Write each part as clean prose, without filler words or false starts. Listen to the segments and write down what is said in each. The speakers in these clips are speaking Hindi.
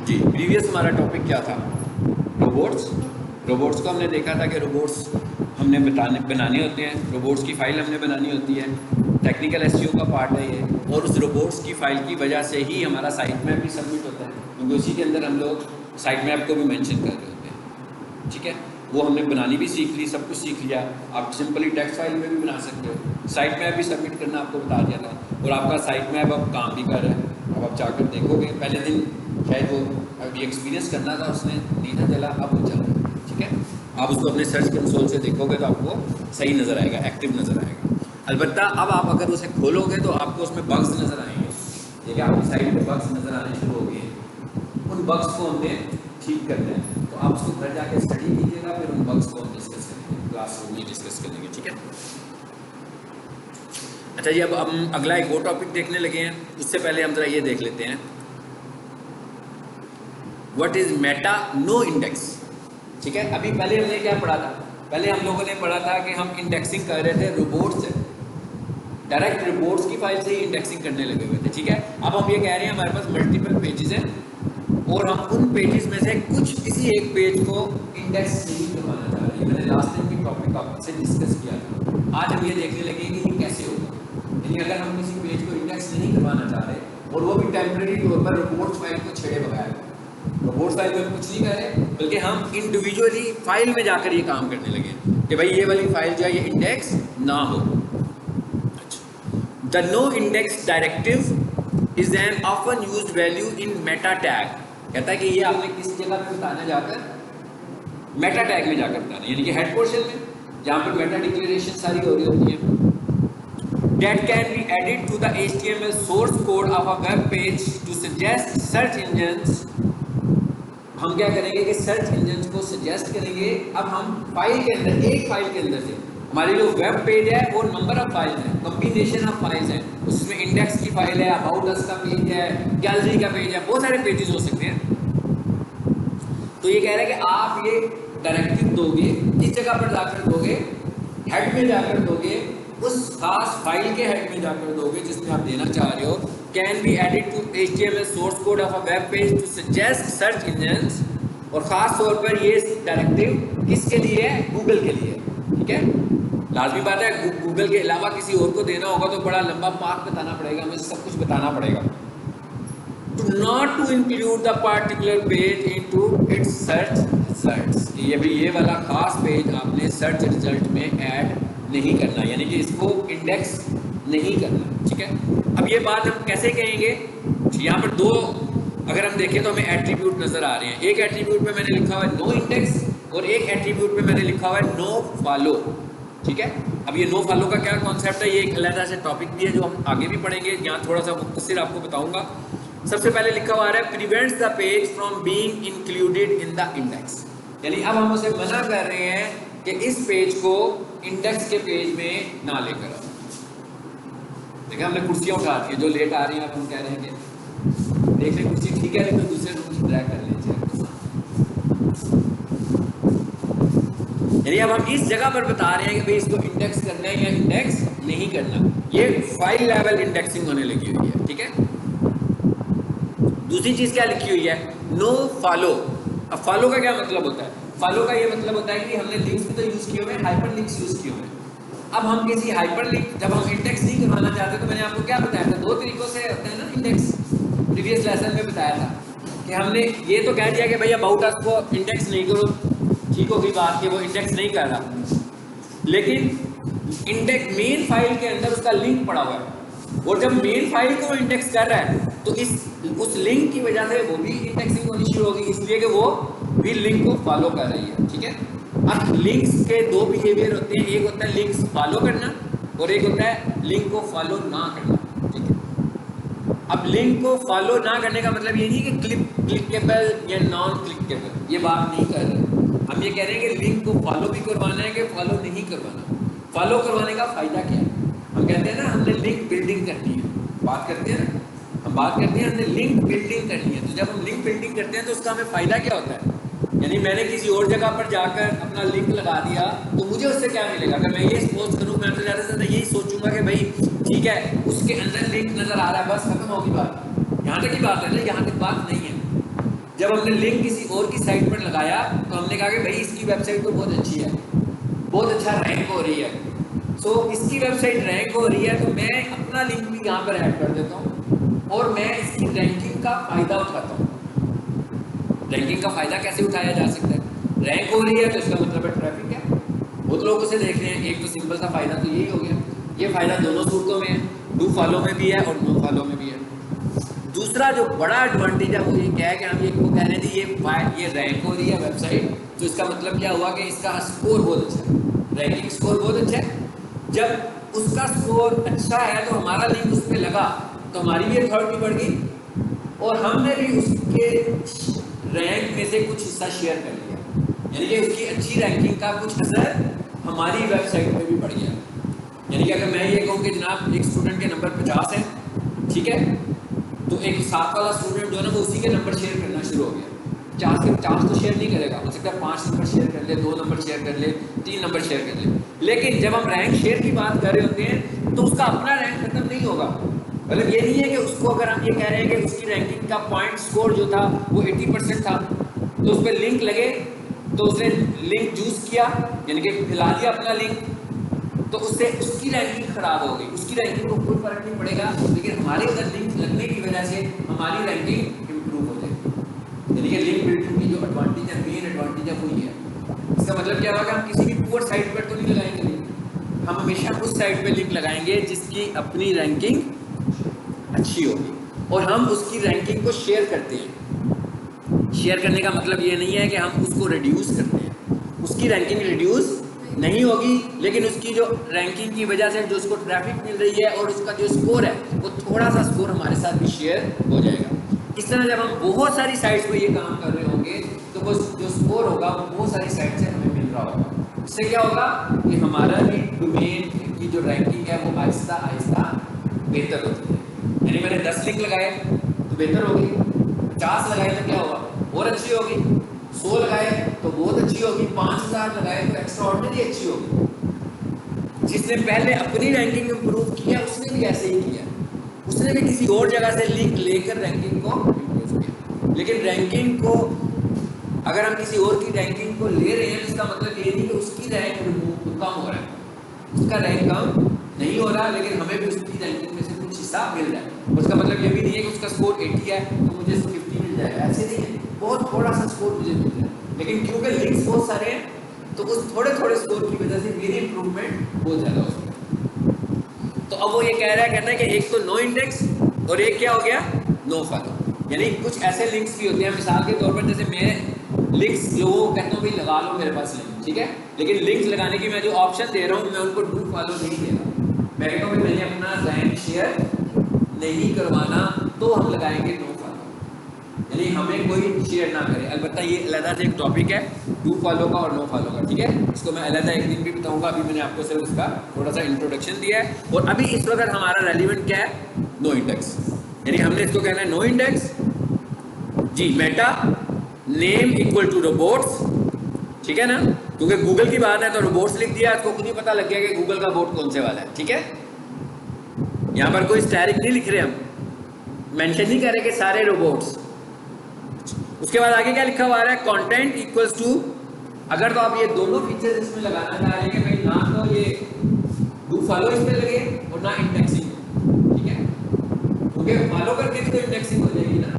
जी, प्रीवियस हमारा टॉपिक क्या था? रोबोट्स। रोबोट्स को हमने देखा था कि रोबोट्स हमने बनाने होते हैं, रोबोट्स की फ़ाइल हमने बनानी होती है, टेक्निकल एसईओ का पार्ट है ये, और उस रोबोट्स की फ़ाइल की वजह से ही हमारा साइट मैप भी सबमिट होता है, क्योंकि उसी के अंदर हम लोग साइट मैप को भी मेंशन कर रहे होते हैं। ठीक है, वो हमने बनानी भी सीख ली, सब कुछ सीख लिया। आप सिंपली टेक्स्ट फाइल में भी बना सकते हो, साइट मैप भी सबमिट करना आपको बता दिया था, और आपका साइट मैप अब काम भी कर रहा है। अब आप जाकर देखोगे, पहले दिन शायद वो अभी एक्सपीरियंस करना था उसने, नहीं था चला, अब वो चल रहा है। ठीक है, आप उसको अपने सर्च कंसोल से देखोगे तो आपको सही नज़र आएगा, एक्टिव नज़र आएगा। अलबत्ता अब आप अगर उसे खोलोगे तो आपको उसमें बग्स नज़र आएंगे। देखिए आपकी साइट पे बग्स नज़र आने शुरू हो गए, उन बग्स को हमने ठीक करना है, तो आप उसको घर जाके स्टडी कीजिएगा, फिर उन बग्स को हम डिस्कस करेंगे, क्लासरूम में डिस्कस करेंगे। ठीक है, अच्छा जी, अब हम अगला एक और टॉपिक देखने लगे हैं। उससे पहले हम जरा ये देख लेते हैं, what is meta no index. ठीक है, अभी पहले हमने क्या पढ़ा था? पहले हम लोगों ने पढ़ा था कि हम इंडेक्सिंग कर रहे थे रोबोट से, डायरेक्ट रिपोर्ट्स की फाइल से ही इंडेक्सिंग करने लगे हुए थे। ठीक है, अब हम ये कह रहे हैं हमारे पास मल्टीपल पेजेस हैं, और हम उन पेजेस में से कुछ किसी एक पेज को इंडेक्स नहीं करवाना चाह रहे हैं। मैंने लास्ट टाइम की टॉपिक आपसे डिस्कस किया था। आज हम ये देखने लगे कि ये कैसे होगा। यानी अगर हम किसी पेज को इंडेक्स नहीं करवाना चाह रहे, और वो भी टेम्परेरी तौर पर रिपोर्ट्स फाइल को छेड़े बगैर, रिपोर्ट्स फाइल में कुछ नहीं कर रहे, बल्कि हम इंडिविजुअली फाइल में जाकर ये काम करने लगे कि भाई ये वाली फाइल जो है ये इंडेक्स ना हो। The no index directive is an often used value in meta tag। कहता है कि ये आपने किस जगह पे बताना, जाकर मेटा टैग में जाकर बताना, यानी कि हेड पोर्शन में जहाँ पर मेटा डिक्लेरेशन सारी हो रही होती है। That can be added to the HTML source code of a web page to suggest search engines। हम क्या करेंगे कि सर्च इंजन को सजेस्ट करेंगे। अब हम फाइल के अंदर, एक फाइल के अंदर से हमारी जो वेब पेज है वो नंबर ऑफ फाइल्स है, कॉम्बिनेशन ऑफ फाइल्स है, उसमें इंडेक्स की फाइल है, अबाउट अस का पेज है, गैलरी का पेज है, बहुत सारे पेजेस हो सकते हैं। तो ये कह रहा है कि आप ये डायरेक्टिव दोगे, किस जगह पर जाकर दोगे? हेड में जाकर दोगे, उस खास फाइल के हेड में जाकर दोगे जिसमें आप देना चाह रहे हो। Can be added to HTML source code of a web page to suggest search engines. और खास तौर पर ये डायरेक्टिव किसके लिए है? गूगल के लिए। ठीक है, लाजमी बात है, गूगल के अलावा किसी और को देना होगा तो बड़ा लंबा पार्ट बताना पड़ेगा, हमें सब कुछ बताना पड़ेगा। To not to include the particular page into its search results. ये भी ये वाला खास पेज आपने सर्च रिजल्ट में ऐड नहीं करना, यानी कि इसको इंडेक्स नहीं करना। ठीक है, अब ये बात हम कैसे कहेंगे? यहाँ पर दो अगर हम देखें तो हमें एट्रीब्यूट नजर आ रहे हैं। एक एट्रीब्यूट में मैंने लिखा हुआ है नो इंडेक्स, और एक एट्रीब्यूट में मैंने लिखा हुआ है नो फॉलो। ठीक है, अब ये नो फॉलो का क्या कॉन्सेप्ट है, ये एक अलग से टॉपिक भी है जो हम आगे भी पढ़ेंगे, यहाँ थोड़ा सा मुख्तसर आपको बताऊंगा। सबसे पहले लिखा हुआ है prevents the page from being included in the index. यानी अब हम उसे मना कर रहे हैं कि इस पेज को इंडेक्स के पेज में ना लेकर आओ। देखिए हमने कुर्सियाँ उठा दी, जो लेट आ रही हैं अब हम कह रहे हैं कि देख लें कुर्सी ठीक है, लेकिन दूसरे रूम से ड्रैग कर लीजिए। यानी अब हम इस जगह पर बता रहे हैं कि भाई इसको इंडेक्स करना है या इंडेक्स नहीं करना। ये फाइल लेवल इंडेक्सिंग होने लगी हुई है। ठीक है, दूसरी चीज क्या लिखी हुई है? No follow. अब फॉलो का क्या मतलब होता है? फॉलो का ये मतलब होता है कि हमने लिंक्स भी तो यूज किए हुए, हाइपर लिंक्स यूज किए हुए। अब हम किसी हाइपर लिंक, जब हम इंडेक्स नहीं करवाना चाहते, तो मैंने आपको क्या बताया था, दो तरीकों से होता है ना इंडेक्स। प्रीवियस लेसन में बताया था कि हमने ये तो कह दिया कि भाई अबाउट अस को इंडेक्स नहीं करो, ठीक होगी बात कि वो इंडेक्स नहीं कर रहा, लेकिन इंडेक्स मेन फाइल के अंदर उसका लिंक पड़ा हुआ है, और जब मेन फाइल को इंडेक्स कर रहा है तो उस लिंक की वजह से वो भी इंडेक्सिंग होनी शुरू होगी, इसलिए कि वो भी लिंक को फॉलो कर रही है। ठीक है, अब लिंक्स के दो बिहेवियर होते हैं, एक होता है लिंक्स फॉलो करना और एक होता है लिंक को फॉलो ना करना। ठीक है, अब लिंक को फॉलो ना करने का मतलब ये नहीं कि क्लिकेबल या नॉन क्लिकेबल, ये बात नहीं कर रहे। हम ये कह रहे हैं कि लिंक को फॉलो भी करवाना है कि फॉलो नहीं करवाना। फॉलो करवाने का फायदा क्या है? हम कहते हैं ना हमने लिंक बिल्डिंग करनी है, बात करते हैं ना, हम बात करते हैं हमने लिंक बिल्डिंग करनी है। तो जब हम लिंक बिल्डिंग करते हैं तो उसका हमें फायदा क्या होता है? यानी मैंने किसी और जगह पर जाकर अपना लिंक लगा दिया तो मुझे उससे क्या मिलेगा? अगर मैं ये सपोज करूँ, मैं तो ज़्यादा से ज़्यादा यही सोचूंगा कि भाई ठीक है उसके अंदर लिंक नज़र आ रहा है, बस खत्म होगी बात। यहाँ तक की बात है ना, यहाँ तक बात नहीं है। जब जब हमने लिंक किसी और की साइट पर लगाया तो हमने कहा कि भाई इसकी वेबसाइट तो बहुत अच्छी है, बहुत अच्छा रैंक हो रही है, सो इसकी वेबसाइट रैंक हो रही है तो मैं अपना लिंक भी यहाँ पर ऐड कर देता हूँ और मैं इसकी रैंकिंग का फ़ायदा उठाता हूँ। रैंकिंग का फ़ायदा कैसे उठाया जा सकता है? रैंक हो रही है तो इसका मतलब है ट्रैफिक है, बहुत लोग उसे देख रहे हैं। एक तो सिंपल सा फ़ायदा तो यही हो गया। ये फ़ायदा दोनों सूरतों में है, डू फॉलो में भी है और नो फॉलो में भी है। दूसरा जो बड़ा एडवांटेज है वो ये क्या है कि हम ये को कह रहे थे ये रैंक हो रही है वेबसाइट, तो इसका मतलब क्या हुआ कि इसका स्कोर बहुत अच्छा है, रैंकिंग स्कोर बहुत अच्छा है। जब उसका स्कोर अच्छा है तो हमारा लिंक उस पर लगा तो हमारी भी अथॉरिटी बढ़ गई और हमने भी उसके रैंक में से कुछ हिस्सा शेयर कर लिया, यानी कि उसकी अच्छी रैंकिंग का कुछ असर हमारी वेबसाइट पे भी पड़ गया। यानी कि अगर मैं ये कहूँ कि जनाब एक स्टूडेंट के नंबर 50 है, ठीक है, तो एक साथ वाला स्टूडेंट जो है ना वो उसी के नंबर शेयर करना शुरू हो गया। 50 के 50 तो शेयर नहीं करेगा, हो सकता है 5 नंबर शेयर कर ले, 2 नंबर शेयर कर ले, 3 नंबर शेयर कर ले। लेकिन जब हम रैंक शेयर की बात कर रहे होते हैं तो उसका अपना रैंक खत्म नहीं होगा। मतलब ये नहीं है कि उसको, अगर हम ये कह रहे हैं कि उसकी रैंकिंग का पॉइंट स्कोर जो था वो 80% था तो उस पर लिंक लगे तो उसने लिंक चूज किया, यानी कि फैला दिया अपना लिंक, तो उससे उसकी रैंकिंग खराब हो गई, उसकी रैंकिंग को कोई फर्क नहीं पड़ेगा, लेकिन हमारे उधर लिंक लगने की वजह से हमारी रैंकिंग इंप्रूव हो जाएगी। यानी कि लिंक बिल्डिंग की जो एडवांटेज है, मेन एडवांटेज है वो ये है। इसका मतलब क्या होगा, हम किसी भी पुअर साइट पर तो नहीं लगाएंगे लिंक, हम हमेशा उस साइट पर लिंक लगाएंगे जिसकी अपनी रैंकिंग अच्छी होगी और हम उसकी रैंकिंग को शेयर करते हैं। शेयर करने का मतलब ये नहीं है कि हम उसको रिड्यूस करते हैं, उसकी रैंकिंग रिड्यूस नहीं होगी, लेकिन उसकी जो रैंकिंग की वजह से जो उसको ट्रैफिक मिल रही है और उसका जो स्कोर है वो थोड़ा सा स्कोर हमारे साथ भी शेयर हो जाएगा। इस तरह जब हम बहुत सारी साइट्स पर ये काम कर रहे होंगे तो वो जो स्कोर होगा वो बहुत सारी साइट से हमें मिल रहा होगा। इससे क्या होगा कि हमारा भी डोमेन की जो रैंकिंग है वो आहिस्ता आहिस्ता बेहतर होती है। यानी मैंने 10 लिंक लगाए तो बेहतर होगी, 50 लगाए तो क्या होगा और अच्छी होगी, 100 लगाए तो बहुत अच्छी होगी, 5000 लगाए तो एक्स्ट्रा ऑर्डिनरी अच्छी होगी। जिसने पहले अपनी रैंकिंग इंप्रूव किया उसने भी ऐसे ही किया, उसने भी किसी और जगह से लिंक लेकर रैंकिंग को इंप्रूव किया। लेकिन रैंकिंग को अगर हम किसी और की रैंकिंग को ले रहे हैं तो इसका मतलब ये नहीं कि उसकी रैंक कम हो रहा है, उसका रैंक कम नहीं हो रहा, लेकिन हमें भी उसकी रैंकिंग में से कुछ हिस्सा मिल रहा है। उसका मतलब ये भी नहीं है कि उसका स्कोर 80 है तो मुझे 50 मिल जाएगा, ऐसे नहीं है, बहुत थोड़ा सा स्कोर मुझे मिल रहा है, लेकिन क्योंकि लिंक्स बहुत सारे हैं तो उस थोड़े थोड़े स्कोर की वजह से मेरी इंप्रूवमेंट बहुत ज़्यादा हो गई। तो अब वो ये कहता है कि एक तो नो इंडेक्स और एक क्या हो गया, नो फॉलो। यानी कुछ ऐसे लिंक्स भी होते हैं, मिसाल के तौर पर जैसे मैं लिंक्स जो कहता हूँ भाई लगा लो मेरे पास लिंक, ठीक है, लेकिन लिंक्स लगाने की मैं जो ऑप्शन दे रहा हूँ मैं उनको डू फॉलो नहीं दे रहा, मैं कहता हूँ मैंने अपना रैंक शेयर नहीं करवाना तो हम लगाएंगे नो फॉलो, यानी हमें कोई शेयर ना करे। अलबत्ता ये अलग से एक टॉपिक है डू फॉलो का और नो फॉलो का, ठीक है, इसको मैं अलग एक दिन भी बताऊंगा, अभी मैंने आपको सिर्फ उसका थोड़ा सा इंट्रोडक्शन दिया है। और अभी इस वक्त हमारा रेलिवेंट क्या है, नो इंडेक्स, यानी हमने इसको कहना है नो इंडेक्स जी, meta name equal to robots, ठीक है ना, क्योंकि गूगल की बात है तो रोबोट्स लिख दिया, इसको खुद ही पता लग गया कि गूगल का बोट कौन से वाला है, ठीक है। यहाँ पर कोई स्टैटिक नहीं लिख रहे, हम मेंशन नहीं कर रहे कि सारे रोबोट्स। उसके बाद आगे क्या लिखा हुआ है, कंटेंट इक्वल्स टू, अगर तो आप ये दोनों फीचर्स इसमें लगाना चाह रहे हैं भाई, ना तो ये डू फॉलो इस पे लगे और ना इंडेक्सिंग, ठीक है, क्योंकि फॉलो करके भी तो इंडेक्सिंग हो जाएगी ना।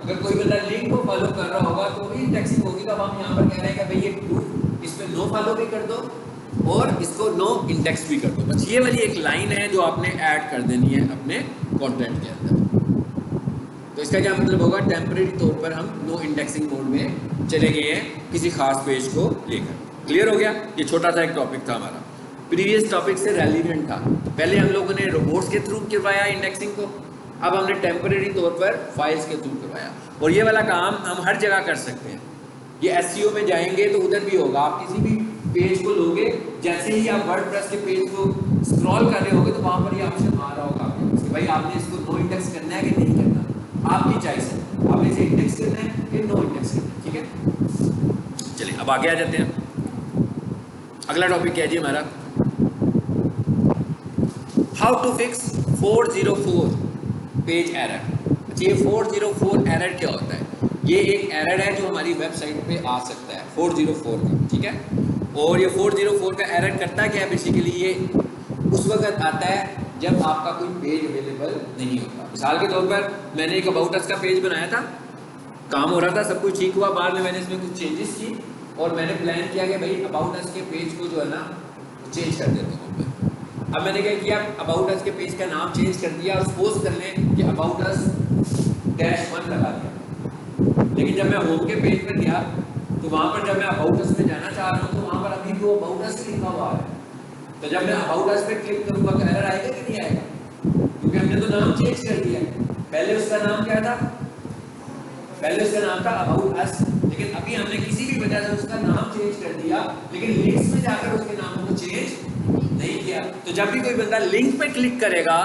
अगर कोई बंदा लिंक को फॉलो कर रहा होगा तो भी इंडेक्सिंग होगी। तो अब हम यहाँ पर कह रहे हैं कि भाई ये डू, इस पे नो फॉलो भी कर दो और इसको नो इंडेक्स भी कर दो। बस ये वाली एक लाइन है जो आपने ऐड कर देनी है अपने कंटेंट के अंदर। तो इसका क्या मतलब होगा, टेम्परेरी तौर पर हम नो इंडेक्सिंग मोड में चले गए हैं किसी खास पेज को लेकर। क्लियर हो गया, ये छोटा सा एक टॉपिक था हमारा, प्रीवियस टॉपिक से रेलिवेंट था। पहले हम लोगों ने रोबोट्स के थ्रू करवाया इंडेक्सिंग को, अब हमने टेम्परेरी तौर पर फाइल्स के थ्रू करवाया। और ये वाला काम हम हर जगह कर सकते हैं, ये एसईओ में जाएंगे तो उधर भी होगा। आप किसी भी पेज को लोगे, जैसे ही आप वर्डप्रेस के पेज को स्क्रॉल कर रहे होगे तो वहाँ पर ये ऑप्शन आ रहा होगा आपके, भाई आपने इसको नो इंडेक्स करना है कि नहीं करना, आपकी चॉइस है, आपने इसे इंडेक्स करना है कि नो इंडेक्स करना है, ठीक है। चलिए अब आगे आ जाते हैं, अगला टॉपिक क्या है जी हमारा, how to fix 404 page error. अच्छा, ये 404 एरर क्या होता है? ये एक एरर है जो हमारी वेबसाइट पे आ सकता है 404 का, ठीक है। और ये 404 का एरर करता क्या है, बेसिकली ये उस वक्त आता है जब आपका कोई पेज अवेलेबल नहीं होता। मिसाल के तौर पर मैंने एक अबाउट अस का पेज बनाया था, काम हो रहा था, सब कुछ ठीक हुआ, बाद में मैंने इसमें कुछ चेंजेस की और मैंने प्लान किया कि भाई अबाउट अस के पेज को जो है ना चेंज कर देते हैं। अब मैंने क्या किया, अबाउट अस के पेज का नाम चेंज कर दिया और सपोज कर लें कि अबाउट अस -1 लगा दिया। लेकिन जब मैं होम के पेज पर गया तो वहाँ पर जब मैं अबाउट अस में जाना चाह रहा हूँ तो वहाँ पर अभी भी वो अबाउट अस लिखा हुआ है। तो जब मैं अबाउट अस पे क्लिक करूँगा तो एरर आएगा कि नहीं आएगा, क्योंकि हमने तो नाम चेंज कर दिया। पहले उसका नाम क्या था, पहले उसका नाम था अबाउट अस, लेकिन अभी हमने किसी भी वजह से उसका नाम चेंज कर दिया, लेकिन लिंक्स में जाकर उसके नाम को चेंज नहीं किया। तो जब भी कोई बंदा लिंक पे क्लिक करेगा,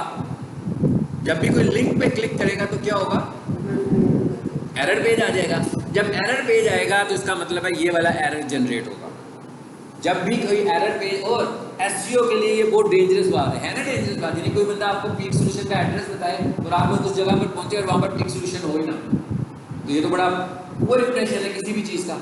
जब भी कोई लिंक पे क्लिक करेगा तो क्या होगा, एरर पेज आ जाएगा। जब एरर पेज आएगा तो इसका मतलब है ये वाला एरर जनरेट होगा। जब भी कोई एरर पेज, और एसईओ के लिए ये बहुत डेंजरस बात है ना, डेंजरस बात। यानी कोई बंदा आपको पीक सोल्यूशन का एड्रेस बताए और आप लोग उस जगह पर पहुंचे और वहां पर पीक सोल्यूशन हो ही ना, तो ये तो बड़ा पुअर इंप्रेशन है किसी भी चीज़ का।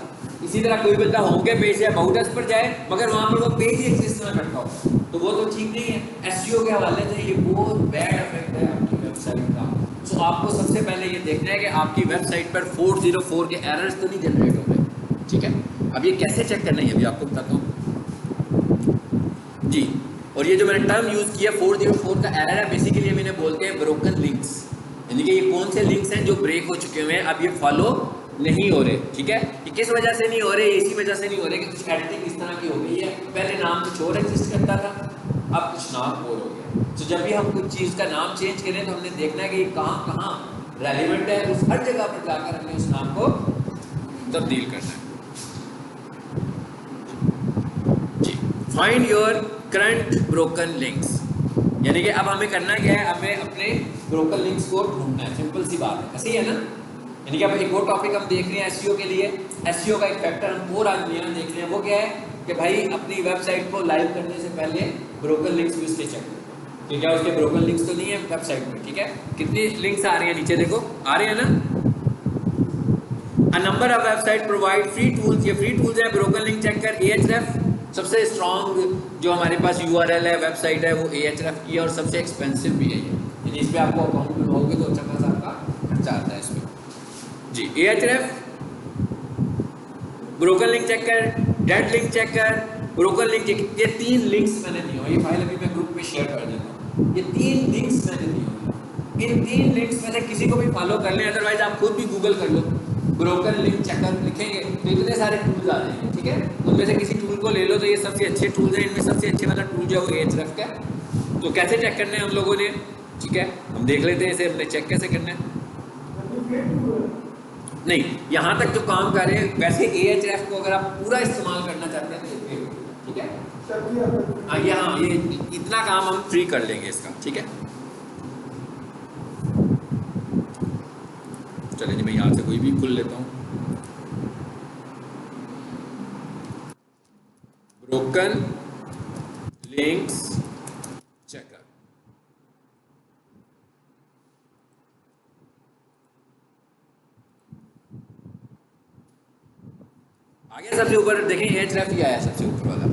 इसी तरह कोई बंदा होम के पेज से अबाउट अस पर जाए मगर वहां पर वो पेज ही एग्जिस्ट ना करता हो, तो वो तो ठीक नहीं है। एसईओ के हवाले से ये बहुत बैड इफेक्ट है आपकी वेबसाइट का। सो आपको सबसे पहले ये देखना है कि आपकी वेबसाइट पर 404 के एरर्स तो नहीं जनरेट हो रहे, ठीक है। अब ये कैसे चेक करना है अभी आपको बताता हूँ जी। और ये जो मैंने टर्म यूज़ किया 404 का एरर है, बेसिकली मैंने बोलते हैं ब्रोकन लिंक्स, यानी कि ये कौन से लिंक्स हैं जो ब्रेक हो चुके हुए हैं, अब ये फॉलो नहीं हो रहे, ठीक है। ये किस वजह से नहीं हो रहे, इसी वजह से नहीं हो रहे कि कुछ एडिटिंग इस तरह की हो गई है, पहले नाम कुछ और एग्जिस्ट करता था, अब कुछ नाम और हो गया। तो जब भी हम कुछ चीज़ का नाम चेंज करें तो हमने देखना है कि ये कहाँ कहाँ रेलिवेंट है, उस हर जगह पर जाकर हमने उस नाम को तब्दील करना है जी। Find your current broken links, यानी कि अब हमें करना क्या है, हमें अपने ब्रोकन लिंक्स को ढूंढना है, सिंपल सी बात है, ऐसे ही है ना। यानी कि अब एक और टॉपिक हम देख रहे हैं एसईओ के लिए। एसईओ का एक फैक्टर हम और आज नया देख रहे हैं, वो क्या है कि भाई अपनी वेबसाइट को लाइव करने से पहले ब्रोकन लिंक्स भी उसके चेक करो कि क्या उसके ब्रोकन लिंक्स तो नहीं है वेबसाइट में, ठीक है। कितनी लिंक्स आ रही हैं नीचे देखो, आ रहे हैं ना। A number of website provide free tools, ये फ्री टूल्स है ब्रोकन लिंक चेक कर। एएचरेफ सबसे स्ट्रॉन्ग जो हमारे पास यूआरएल है वेबसाइट है वो एएचरेफ की है और सबसे एक्सपेंसिव भी है ये, यानी इस पर आपको अकाउंट बनवाओगे तो अच्छा खासा आपका खर्चा आता है इसमें जी। एएचरेफ, broken link checker, dead link checker, broken link checker, ये 3 लिंक्स मैंने दिए हैं। ये फाइल अभी मैं ग्रुप में शेयर कर देता हूँ। ये 3 लिंक्स मैंने दिए हैं, इन 3 लिंक्स में से किसी को भी फॉलो कर लें, अदरवाइज आप खुद भी गूगल कर लो, ब्रोकन लिंक चेकर लिखेंगे तो इतने सारे टूल्स आ जाएंगे, ठीक है। उनमें से किसी टूल को ले लो, तो ये सबसे अच्छे टूल्स हैं। इनमें सबसे अच्छे वाला टूल जो है वो एएचरेफ का है। तो कैसे चेक करना है हम लोगों ने, ठीक है, हम देख लेते हैं इसे, हमने चेक कैसे करना है। नहीं, यहाँ तक जो काम कर रहे हैं, वैसे एएचएफ को अगर आप पूरा इस्तेमाल करना चाहते हैं तो ये ठीक है। हाँ, ये इतना काम हम फ्री कर लेंगे इसका, ठीक है। चलिए जी, मैं यहाँ से कोई भी खुल लेता हूँ। ब्रोकन लिंक्स चेकर, आगे सबसे ऊपर देखें एएचरेफ ही आया सबसे ऊपर वाला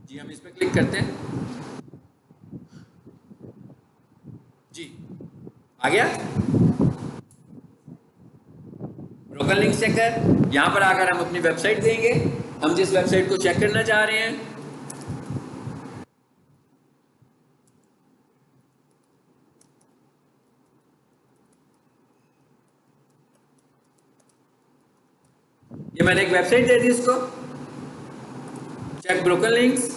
जी। हम इस पर क्लिक करते हैं जी, आ गया ब्रोकन लिंक चेकर। यहाँ पर आकर हम अपनी वेबसाइट देंगे, हम जिस वेबसाइट को चेक करना चाह रहे हैं। ये मैंने एक वेबसाइट दे दी इसको, चेक ब्रोकन लिंक्स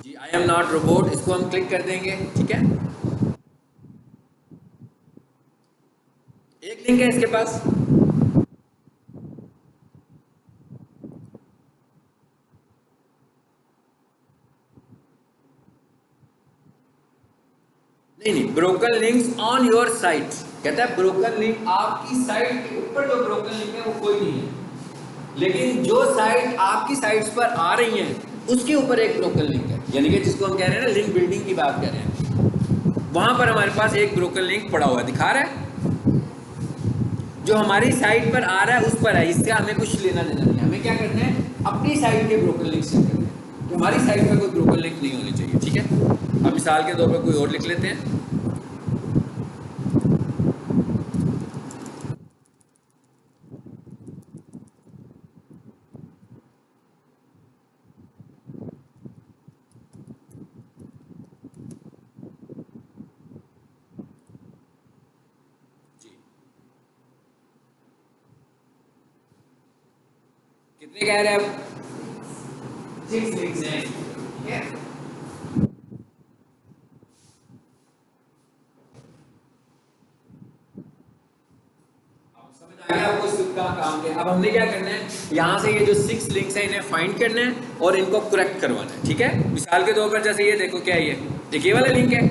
जी। आई एम नॉट रोबोट, इसको हम क्लिक कर देंगे, ठीक है। एक लिंक है इसके पास, नहीं, broken links on your site, कहता है ब्रोकन लिंक आपकी साइट के ऊपर जो ब्रोकन लिंक है वो कोई नहीं है, लेकिन जो साइट आपकी साइट्स पर आ रही हैं उसके ऊपर एक ब्रोकन लिंक है, यानी कि जिसको हम कह रहे हैं ना लिंक बिल्डिंग की बात कर रहे हैं, वहां पर हमारे पास एक ब्रोकन लिंक पड़ा हुआ दिखा रहा है। जो हमारी साइट पर आ रहा है उस पर है, इससे हमें कुछ लेना देना नहीं है। हमें क्या करना है, अपनी साइट के ब्रोकन लिंक सेट करना है, तो हमारी साइट पर कोई ब्रोकन लिंक नहीं होनी चाहिए, ठीक है। अब मिसाल के तौर पर कोई और लिख लेते हैं। कितने कह रहे हैं अब? 6 लिंक्स हैं, ठीक है। समझ आ गया आपको इसका काम क्या है? अब हमने क्या करना है, यहाँ से ये जो 6 लिंक्स हैं इन्हें फाइंड करना है और इनको करेक्ट करवाना है, ठीक है। मिसाल के तौर पर जैसे ये देखो, क्या है ये वाला लिंक है,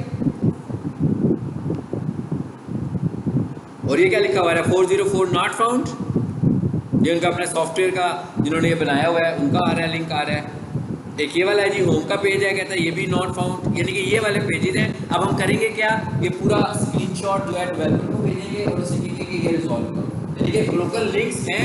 और ये क्या लिखा हुआ है, 404 नॉट फाउंड। ये उनका अपने सॉफ्टवेयर का जिन्होंने ये बनाया हुआ है उनका आ रहा है, लिंक आ रहा है। एक ये वाला है जी, होम का पेज है, कहता है ये भी नॉट फाउंड, यानी कि ये वाले पेजेस हैं। अब हम करेंगे क्या, ये पूरा स्क्रीनशॉट जो है डेवलपर को भेजेंगे और उसे कहेंगे कि ये रिजॉल्व करो, यानी कि ब्रोकन लिंक्स हैं।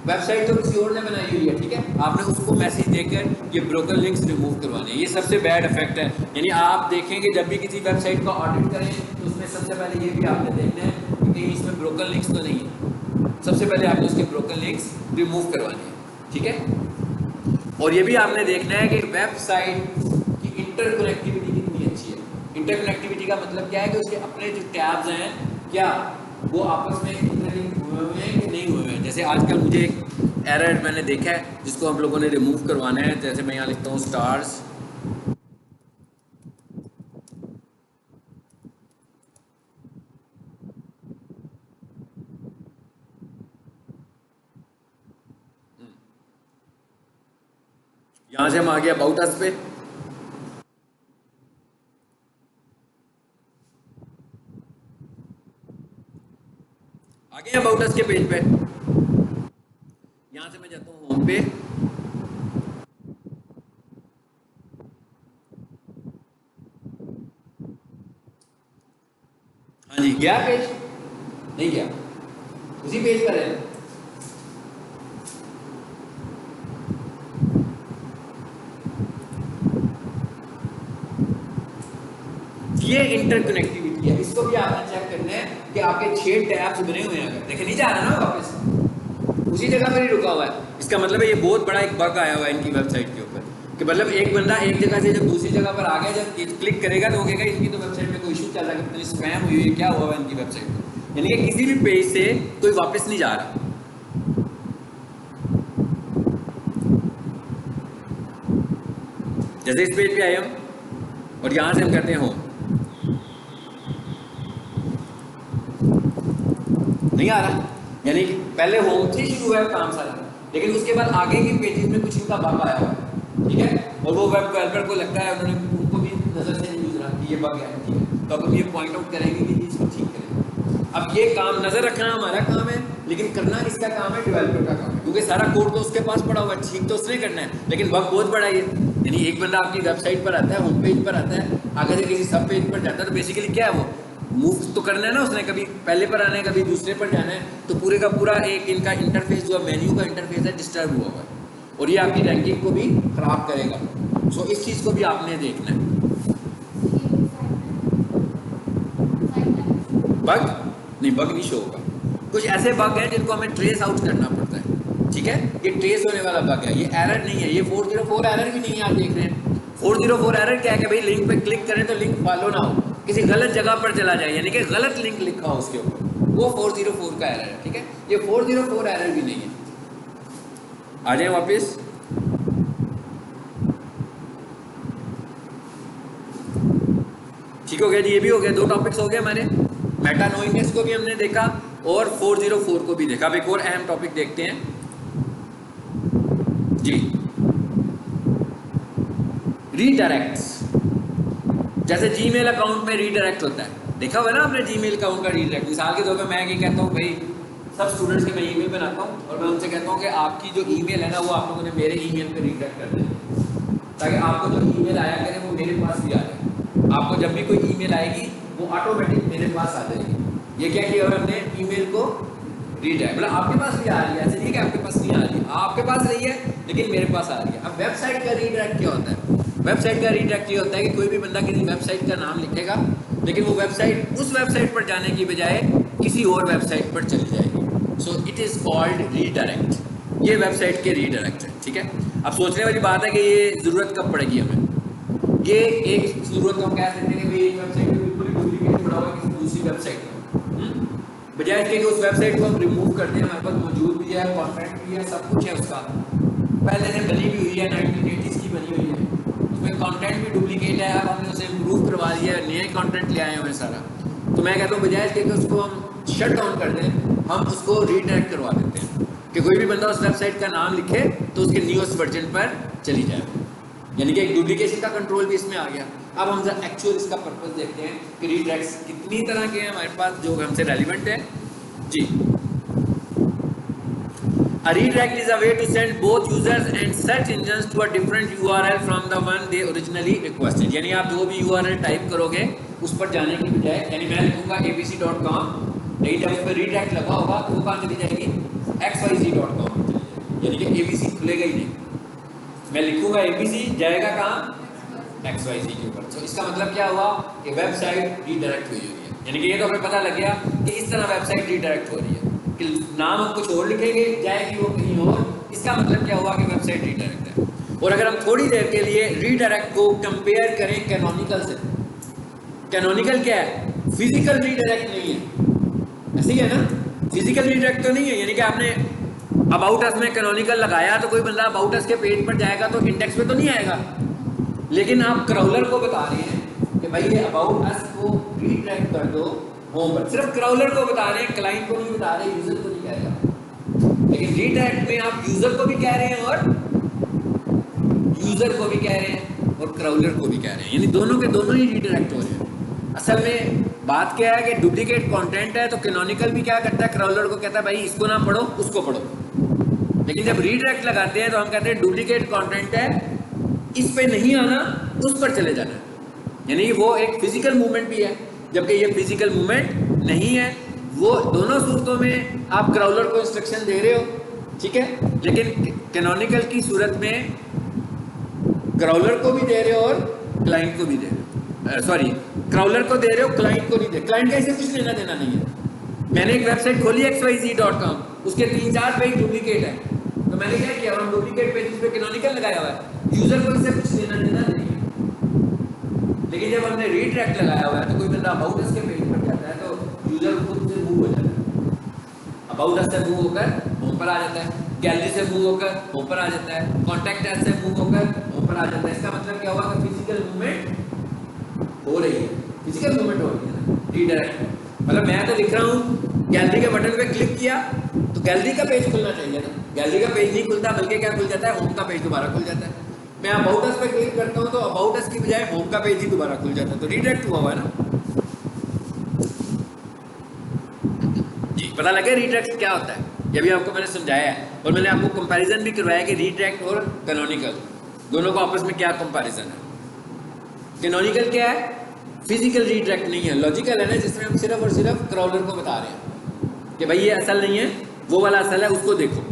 वेबसाइट तो किसी और ने बनाई हुई है, ठीक है, आपने उसको मैसेज देकर ये ब्रोकन लिंक्स रिमूव करवाने हैं। ये सबसे बैड इफेक्ट है, यानी आप देखेंगे जब भी किसी वेबसाइट का ऑडिट करें तो उसमें सबसे पहले ये भी आपने देखना है कि कहीं इसमें ब्रोकन लिंक्स तो नहीं है। सबसे पहले आपने उसके ब्रोकन लिंक्स रिमूव करवाने हैं, ठीक है। और ये भी आपने देखना है कि वेबसाइट की इंटरकनेक्टिविटी कितनी अच्छी है। इंटरकनेक्टिविटी का मतलब क्या है कि उसके अपने जो टैब्स हैं क्या वो आपस में इंटरलिंक हुए हुए हैं कि नहीं हुए हुए हैं। जैसे आजकल मुझे एक एरर मैंने देखा है जिसको हम लोगों ने रिमूव करवाना है। जैसे मैं यहाँ लिखता हूँ स्टार्स, यहाँ से हम आ गया अबाउट अस पे। आगे अबाउट अस के पेज पे, यहाँ से मैं जाता हूँ होम पे। हाँ जी, गया पेज? नहीं गया, उसी पेज पर है। ये इंटरकनेक्टिविटी है, इसको भी आपने चेक करना है कि आपके 6 टैब्स बने हुए हैं, अगर देखे नहीं जा रहा ना वापस उसी जगह पर ही रुका हुआ है। इसका मतलब है ये बहुत बड़ा एक बग आया हुआ है इनकी वेबसाइट के ऊपर, कि मतलब एक बंदा एक जगह से जब दूसरी जगह पर आ गया, जब क्लिक करेगा तो कहेगा इनकी तो वेबसाइट में कोई इशू चल रहा है, कितनी स्पैम हुई है, क्या हुआ है इनकी वेबसाइट में। यानी कि किसी भी पेज से कोई वापस नहीं जा रहा। जैसे इस पेज पे आए हम और यहां से हम करते हैं होम, नहीं आ रहा, यानी कि पहले होम से शुरू है काम सारा, लेकिन उसके बाद आगे के पेजेस में कुछ इनका बग आया हुआ है, ठीक है। और वो वेब डेवलपर को लगता है, उन्होंने उनको भी नजर से नहीं गुजरा कि ये बग है, ठीक है। तो अब हम ये पॉइंट आउट करेंगे कि इसको ठीक करें। अब ये काम नजर रखना हमारा काम है, लेकिन करना किसका काम है, डेवलपर का काम है, क्योंकि सारा कोड तो उसके पास पड़ा हुआ है, ठीक तो उसने करना है, लेकिन बग बहुत बड़ा है। यानी एक बंदा आपकी वेबसाइट पर आता है, होम पेज पर आता है, आगे से किसी सब पेज पर जाता है, तो बेसिकली क्या है, वो मूव तो करना है ना उसने, कभी पहले पर आना है कभी दूसरे पर जाना है, तो पूरे का पूरा एक इनका इंटरफेस जो मेन्यू का इंटरफेस है डिस्टर्ब हुआ हुआ है, और ये आपकी रैंकिंग को भी खराब करेगा। सो इस चीज़ को भी आपने देखना है। बग नहीं, बग नहीं शो होगा। कुछ ऐसे बग हैं जिनको हमें ट्रेस आउट करना पड़ता है, ठीक है। ये ट्रेस होने वाला बग है, ये एरर नहीं है, ये 404 एरर भी नहीं है। आप देख रहे हैं 404 एरर क्या है कि भाई लिंक पे क्लिक करें तो लिंक फॉलो ना हो, किसी गलत जगह पर चला जाए, यानी कि गलत लिंक लिखा हो उसके ऊपर, वो 404 का एरर है, ठीक है। ये 404 एरर भी नहीं है। आ जाए वापिस। ठीक हो गया जी, ये भी हो गया, 2 टॉपिक्स हो गए हमारे। मेटा नोइंगनेस को भी हमने देखा और 404 को भी देखा। अब एक और अहम टॉपिक देखते हैं जी, रीडायरेक्ट्स। जैसे जीमेल अकाउंट में रीडायरेक्ट होता है, देखा हुआ ना आपने जीमेल अकाउंट का रीडायरेक्ट। मिसाल के तौर पर मैं ये कहता हूँ भाई सब स्टूडेंट्स के मैं ईमेल बनाता हूँ और मैं उनसे कहता हूँ कि आपकी जो ईमेल है ना वो आप लोगों ने मेरे ईमेल पे रीडायरेक्ट कर देना, ताकि आपको जो ईमेल आया करे वो मेरे पास भी आ जाए। आपको जब भी कोई ईमेल आएगी वो ऑटोमेटिक मेरे पास आ जाएगी। ये क्या किया हमने, ईमेल को रीडायरेक्ट मतलब आपके पास भी आ रही है, ऐसे नहीं कि आपके पास नहीं आ रही है, आपके पास रही है लेकिन मेरे पास आ रही है। अब वेबसाइट का रीडायरेक्ट क्या होता है? वेबसाइट का रीडायरेक्ट ये होता है कि कोई भी बंदा किसी वेबसाइट का नाम लिखेगा लेकिन वो वेबसाइट उस वेबसाइट पर जाने की बजाय किसी और वेबसाइट पर चली जाएगी। So it is called redirect. ये वेबसाइट के रीडायरेक्ट है, ठीक है। अब सोचने वाली बात है कि ये ज़रूरत कब पड़ेगी हमें। ये एक ज़रूरत हम कह सकते हैं कि भाई एक वेबसाइट में बिल्कुल ही डुप्लीकेट पड़ा हुआ किसी दूसरी वेबसाइट में, बजाय इसके कि उस वेबसाइट को हम रिमूव कर दें, हमारे पास मौजूद भी है, कॉन्ट्रैक्ट भी है, सब कुछ है उसका, पहले से बनी भी हुई है, 1980s की बनी हुई है, उसमें कंटेंट भी डुप्लीकेट है, अब हमने उसे इम्प्रूव करवा दिया है, नए कंटेंट ले आए हुए सारा। तो मैं कहता हूँ बजाय इसके कि उसको हम शट डाउन कर दें, हम उसको रीडायरेक्ट करवा देते हैं कि कोई भी बंदा उस वेबसाइट का नाम लिखे तो उसके न्यूएस्ट वर्जन पर चली जाए, यानी कि एक डुप्लीकेशन का कंट्रोल भी इसमें आ गया। अब हम जरा एक्चुअल इसका पर्पस देखते हैं कि रीडायरेक्ट्स कितनी तरह के हैं हमारे पास जो हमसे रेलिवेंट है जी। A redirect is a way to send both users and search engines to a different URL from the one they originally requested। यानी आप जो भी URL टाइप करोगे उस पर जाने की बजाय, यानी मैं लिखूंगा abc.com, लेकिन जब उस पर रीडायरेक्ट लगा होगा तो वो कहाँ चली जाएगी? xyz.com, यानी कि abc खुलेगा ही नहीं। मैं लिखूंगा abc, जाएगा कहाँ? xyz के ऊपर। तो इसका मतलब क्या हुआ कि वेबसाइट रीडायरेक्ट हुई है, यानी कि ये तो हमें पता लग गया कि इस तरह वेबसाइट रीडायरेक्ट हो रही है कि नाम हम कुछ और लिखेंगे जाएगी वो कहीं और। इसका मतलब क्या हुआ कि वेबसाइट रीडायरेक्ट है। और अगर हम थोड़ी देर के लिए रीडायरेक्ट को कंपेयर करें कैनोनिकल से, कैनोनिकल क्या है? फिजिकल रीडायरेक्ट नहीं है, ऐसे ही है ना, फिजिकल रीडायरेक्ट तो नहीं है, यानी कि आपने अबाउट अस में कैनोनिकल लगाया तो कोई बंदा अबाउट अस के पेज पर जाएगा तो इंडेक्स पे तो नहीं आएगा, लेकिन आप क्राउलर को बता रहे हैं कि भाई ये अबाउट अस को रीडायरेक्ट कर दो होम पर। सिर्फ क्राउलर को बता रहे हैं, क्लाइंट को नहीं बता रहे, यूजर को नहीं कहेगा। लेकिन रीडायरेक्ट में आप यूजर को भी कह रहे हैं और यूजर को भी कह रहे हैं और क्राउलर को भी कह रहे हैं, यानी दोनों के दोनों ही रीडायरेक्ट हो रहे हैं। असल में बात क्या है कि डुप्लीकेट कंटेंट है तो कैनोनिकल भी क्या करता है, क्राउलर को कहता है भाई इसको ना पढ़ो उसको पढ़ो। लेकिन जब रीडायरेक्ट लगाते हैं तो हम कहते हैं डुप्लीकेट कंटेंट है, इस पे नहीं आना, उस पर चले जाना, यानी वो एक फिजिकल मूवमेंट भी है, जबकि ये फिजिकल मूवमेंट नहीं है। वो दोनों सूरतों में आप क्राउलर को इंस्ट्रक्शन दे रहे हो, ठीक है, लेकिन कैनोनिकल की सूरत में क्राउलर को भी दे रहे हो और क्लाइंट को भी दे रहे हो, सॉरी क्राउलर को दे रहे हो क्लाइंट को नहीं दे, क्लाइंट का इससे कुछ लेना देना नहीं है। मैंने एक वेबसाइट खोली xyz.com, उसके 3-4 पेज डुप्लीकेट है, तो मैंने क्या किया, हम डुप्लीकेट पेज पे कैनोनिकल लगाया हुआ है, यूजर को इससे कुछ लेना देना नहीं है। लेकिन जब हमने रीडायरेक्ट लगाया हुआ है तो कोई बंदा अबाउट अस के पेज पर जाता है तो यूजर खुद से मूव हो जाता है, अबाउट अस से मूव होकर होम पर आ जाता है, गैलरी से मूव होकर होम पर आ जाता है, कॉन्टैक्ट अस से मूव होकर होम पर आ जाता है। इसका मतलब क्या हुआ कि फिजिकल मूवमेंट हो रही है, फिजिकल मूवमेंट हो रही है ना रीडायरेक्ट। मतलब मैं तो लिख रहा हूँ, गैलरी के बटन पे क्लिक किया तो गैलरी का पेज खुलना चाहिए ना, गैलरी का पेज नहीं खुलता बल्कि क्या खुल जाता है, होम का पेज दोबारा खुल जाता है। मैं अबाउट अस पे क्लिक करता हूँ तो अबाउट अस की बजाय होम का पेज ही दोबारा खुल जाता है, तो रीडायरेक्ट हुआ हुआ है ना जी। पता लगे रीडायरेक्ट क्या होता है, ये भी आपको मैंने समझाया है और मैंने आपको कंपैरिजन भी करवाया कि रीडायरेक्ट और कैनोनिकल दोनों को आपस में क्या कंपैरिजन है। कैनोनिकल क्या है? फिजिकल रीडायरेक्ट नहीं है, लॉजिकल है ना, जिसमें हम सिर्फ और सिर्फ क्राउलर को बता रहे हैं कि भाई ये असल नहीं है, वो वाला असल है, उसको देखो।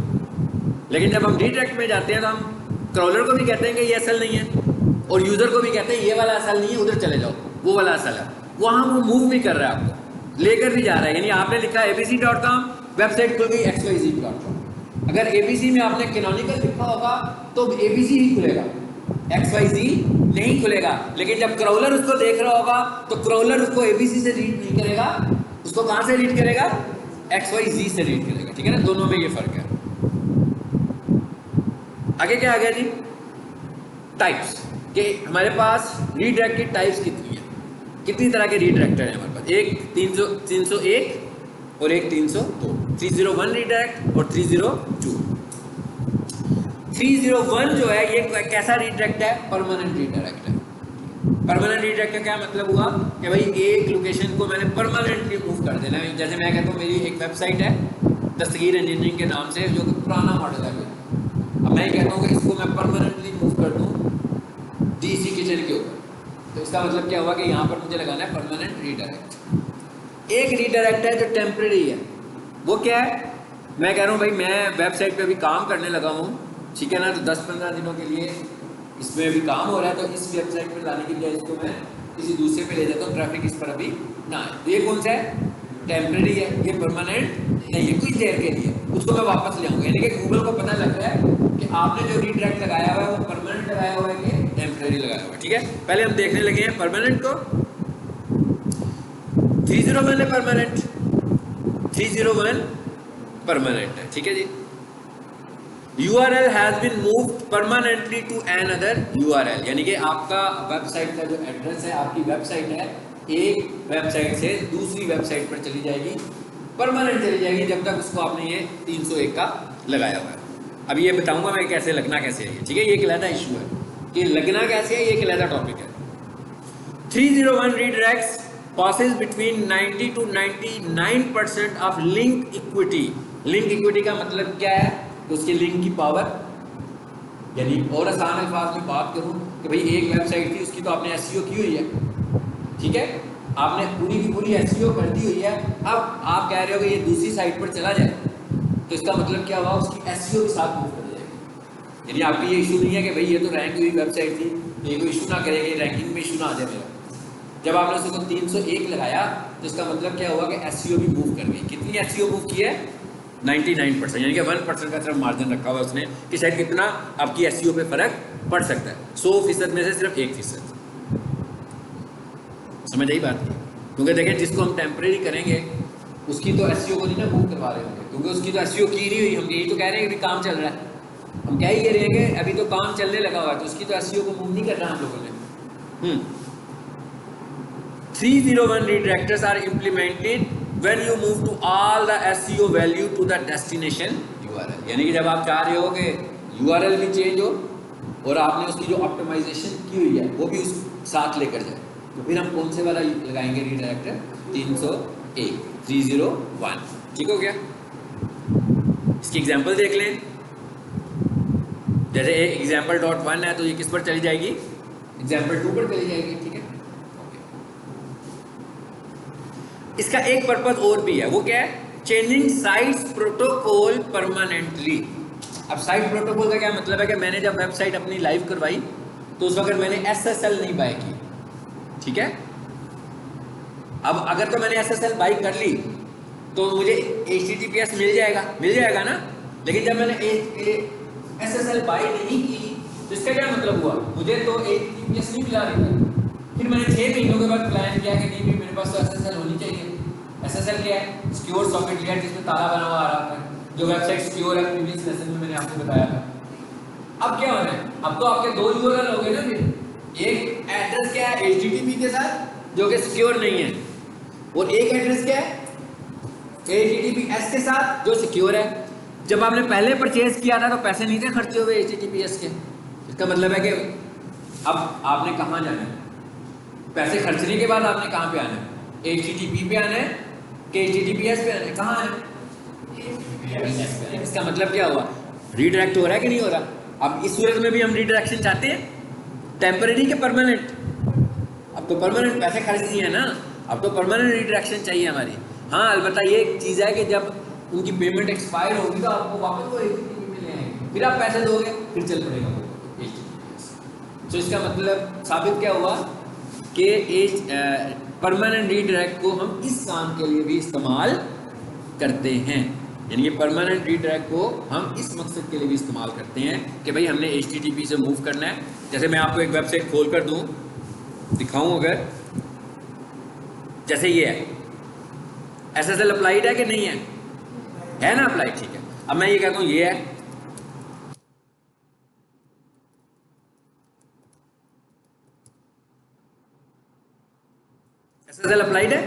लेकिन जब हम रीडायरेक्ट में जाते हैं तो हम क्राउलर को भी कहते हैं कि ये असल नहीं है और यूजर को भी कहते हैं ये वाला असल नहीं है, उधर चले जाओ, वो वाला असल है। वहाँ वो मूव भी कर रहा है, आपको लेकर भी जा रहा है, यानी आपने लिखा abc.com, वेबसाइट खुल गई xyz.com। अगर abc में आपने कैनोनिकल लिखा होगा तो abc ही खुलेगा, xyz नहीं खुलेगा। लेकिन जब क्राउलर उसको देख रहा होगा तो क्राउलर उसको abc से रीड नहीं करेगा, उसको कहाँ से रीड करेगा? xyz से रीड करेगा, ठीक है ना, दोनों में ये फर्क है। आगे क्या आ गया जी? टाइप्स के हमारे पास रीडायरेक्ट की टाइप्स कितनी है, कितनी तरह के रीडायरेक्टर हैं हमारे पास? एक 301 और एक 302, 301 रीडायरेक्ट और 302। 301 जो है ये कैसा रीडायरेक्ट है? परमानेंट रीडायरेक्ट है। परमानेंट रीडायरेक्ट का क्या मतलब हुआ कि भाई एक लोकेशन को मैंने परमानेंटली मूव कर देना है। जैसे मैं कहता हूँ मेरी एक वेबसाइट है दस्तगीर इंजीनियरिंग के नाम से, जो कि पुराना मॉडल है, अब मैं कहता हूँ कि इसको मैं परमानेंटली मूव कर दूँ DC किचन के ऊपर, तो इसका मतलब क्या हुआ कि यहाँ पर मुझे लगाना है परमानेंट रीडायरेक्ट। एक रीडायरेक्ट है जो टेम्परेरी है, वो क्या है, मैं कह रहा हूँ भाई मैं वेबसाइट पे अभी काम करने लगा हूँ, ठीक है ना, तो 10-15 दिनों के लिए इसमें अभी काम हो रहा है, तो इस वेबसाइट पे लाने के लिए इसको मैं किसी दूसरे पे ले जाता हूँ, ट्रैफिक इस पर अभी ना आए। तो ये कौन सा है, टेम्प्रेरी है, ये परमानेंट नहीं है, कुछ देर के लिए उसको मैं वापस ले आऊँगा। यानी कि गूगल को पता लग रहा है कि आपने जो रीडायरेक्ट लगाया हुआ है वो परमानेंट लगाया हुआ है कि टेम्प्रेरी लगाया हुआ है। ठीक है, पहले हम देखने लगे हैं परमानेंट को। 301 है परमानेंट, 301 परमानेंट है, ठीक है जी। URL has been moved permanently to another URL, यानी कि आपका वेबसाइट का जो एड्रेस है, आपकी वेबसाइट है, एक वेबसाइट से दूसरी वेबसाइट पर चली जाएगी, परमानेंट चली जाएगी, जब तक उसको आपने ये 301 का लगाया हुआ है। अब ये बताऊंगा मैं कैसे लगना कैसे है, ठीक है, ये एक अलग इशू है कि लगना कैसे है, ये एक अलग टॉपिक है। 301 redirects passes between 90 to 99% of link equity। Link equity का मतलब क्या है, तो उसके लिंक की पावर, यानी और आसान अल्फाज में बात करूं कि भाई एक वेबसाइट थी, उसकी तो आपने एसईओ की हुई है, ठीक है, आपने पूरी की पूरी एसईओ कर दी हुई है। अब आप कह रहे हो कि ये दूसरी साइट पर चला जाए, तो इसका मतलब क्या हुआ, उसकी एसईओ के साथ मूव कर जाएगी। यानी आपकी ये इशू नहीं है कि भाई ये तो रैंक हुई वेबसाइट थी, तो ये कोई इशू ना करेगी, रैंकिंग में इशू ना आ जाए मेरा। जब आपने उसको 301 लगाया, तो इसका मतलब क्या हुआ कि एसईओ भी मूव कर गई। कितनी एसईओ मूव की है, 99%, यानी कि 1% का सिर्फ मार्जिन रखा हुआ उसने कि शायद कितना आपकी एसईओ पे फर्क पड़ सकता है। 100% में से सिर्फ 1%। समझ आई बात की, क्योंकि देखें जिसको हम टेम्परेरी करेंगे उसकी तो एसईओ को नहीं ना मूव करवा रहे होंगे, क्योंकि उसकी तो एसईओ की नहीं हुई। हम यही तो कह रहे हैं कि अभी काम चल रहा है, हम क्या ही कह रहे हैं कि अभी तो काम चलने लगा हुआ है, तो उसकी तो एसईओ को मूव नहीं कर रहा हम लोगों ने। 301 redirectors are implemented when you move to all the SEO value to the destination URL। यानी कि जब आप चाह रहे हो कि URL भी चेंज हो और आपने उसकी जो ऑप्टिमाइजेशन की हुई है वो भी उस साथ लेकर जाए, तो फिर हम कौन से वाला लगाएंगे रीडायरेक्टर, 301, 301। ठीक हो गया, इसकी एग्जांपल देख लें। जैसे example.1 है, तो ये किस पर चली जाएगी, example2 पर चली जाएगी, ठीक है। इसका एक पर्पस और भी है, वो क्या है, चेंजिंग साइट्स प्रोटोकॉल परमानेंटली। अब साइट प्रोटोकॉल का क्या मतलब है कि मैंने जब वेबसाइट अपनी लाइव करवाई तो उस वक्त मैंने SSL नहीं बाय की, ठीक है। अब अगर तो मैंने SSL बाय कर ली तो मुझे HTTPS मिल जाएगा ना, लेकिन जब मैंने SSL बाय नहीं की तो इसका क्या मतलब हुआ, मुझे तो HTTPS नहीं मिला रही थी। फिर मैंने 6 महीनों के बाद प्लान किया कि नहीं मेरे पास तो SSL होनी चाहिए। SSL क्या है, सिक्योर सॉकेट लेयर, जिसमें ताला बना हुआ आ रहा है, जो वेबसाइट सिक्योर है, प्रीवियस लेसन में मैंने आपको बताया था। अब क्या होना है, अब तो आपके दो URL हो गए ना, फिर एक एड्रेस क्या है HTTP के साथ जो कि सिक्योर नहीं है, और एक एड्रेस क्या है HTTPS के साथ जो सिक्योर है। जब आपने पहले परचेज किया था तो पैसे नहीं थे खर्चे हुए HTTPS के, इसका मतलब है कि अब आपने कहाँ जाना है, पैसे खर्चने के बाद आपने कहाँ पे आना है, HTTP पे आना है कि HTTPS पे आना है, कहाँ आना है। इसका मतलब क्या हुआ, रीडायरेक्ट हो रहा है कि नहीं हो रहा। अब इस सूरत में भी हम रीडायरेक्शन चाहते हैं, टेम्परेरी के परमानेंट। अब तो परमानेंट पैसे खर्च नहीं है ना, अब तो परमानेंट रीडायरेक्शन चाहिए हमारी। हाँ अलबत्ता ये एक चीज़ है कि जब उनकी पेमेंट एक्सपायर होगी तो आपको वापस वो HTTP में ले आएंगे, फिर आप पैसे दोगे, फिर चल पड़ेगा वो HTTPS। तो इसका मतलब साबित क्या हुआ कि परमानेंट रीडायरेक्ट को हम इस काम के लिए भी इस्तेमाल करते हैं। यानी कि परमानेंट रीडायरेक्ट को हम इस मकसद के लिए भी इस्तेमाल करते हैं कि भाई हमने HTTP से मूव करना है। जैसे मैं आपको एक वेबसाइट खोल कर दूँ, दिखाऊं, अगर जैसे ये है, SSL अप्लाइड है कि नहीं है ना अप्लाइड, ठीक है। अब मैं ये कहता हूँ ये है, SSL अप्लाइड है,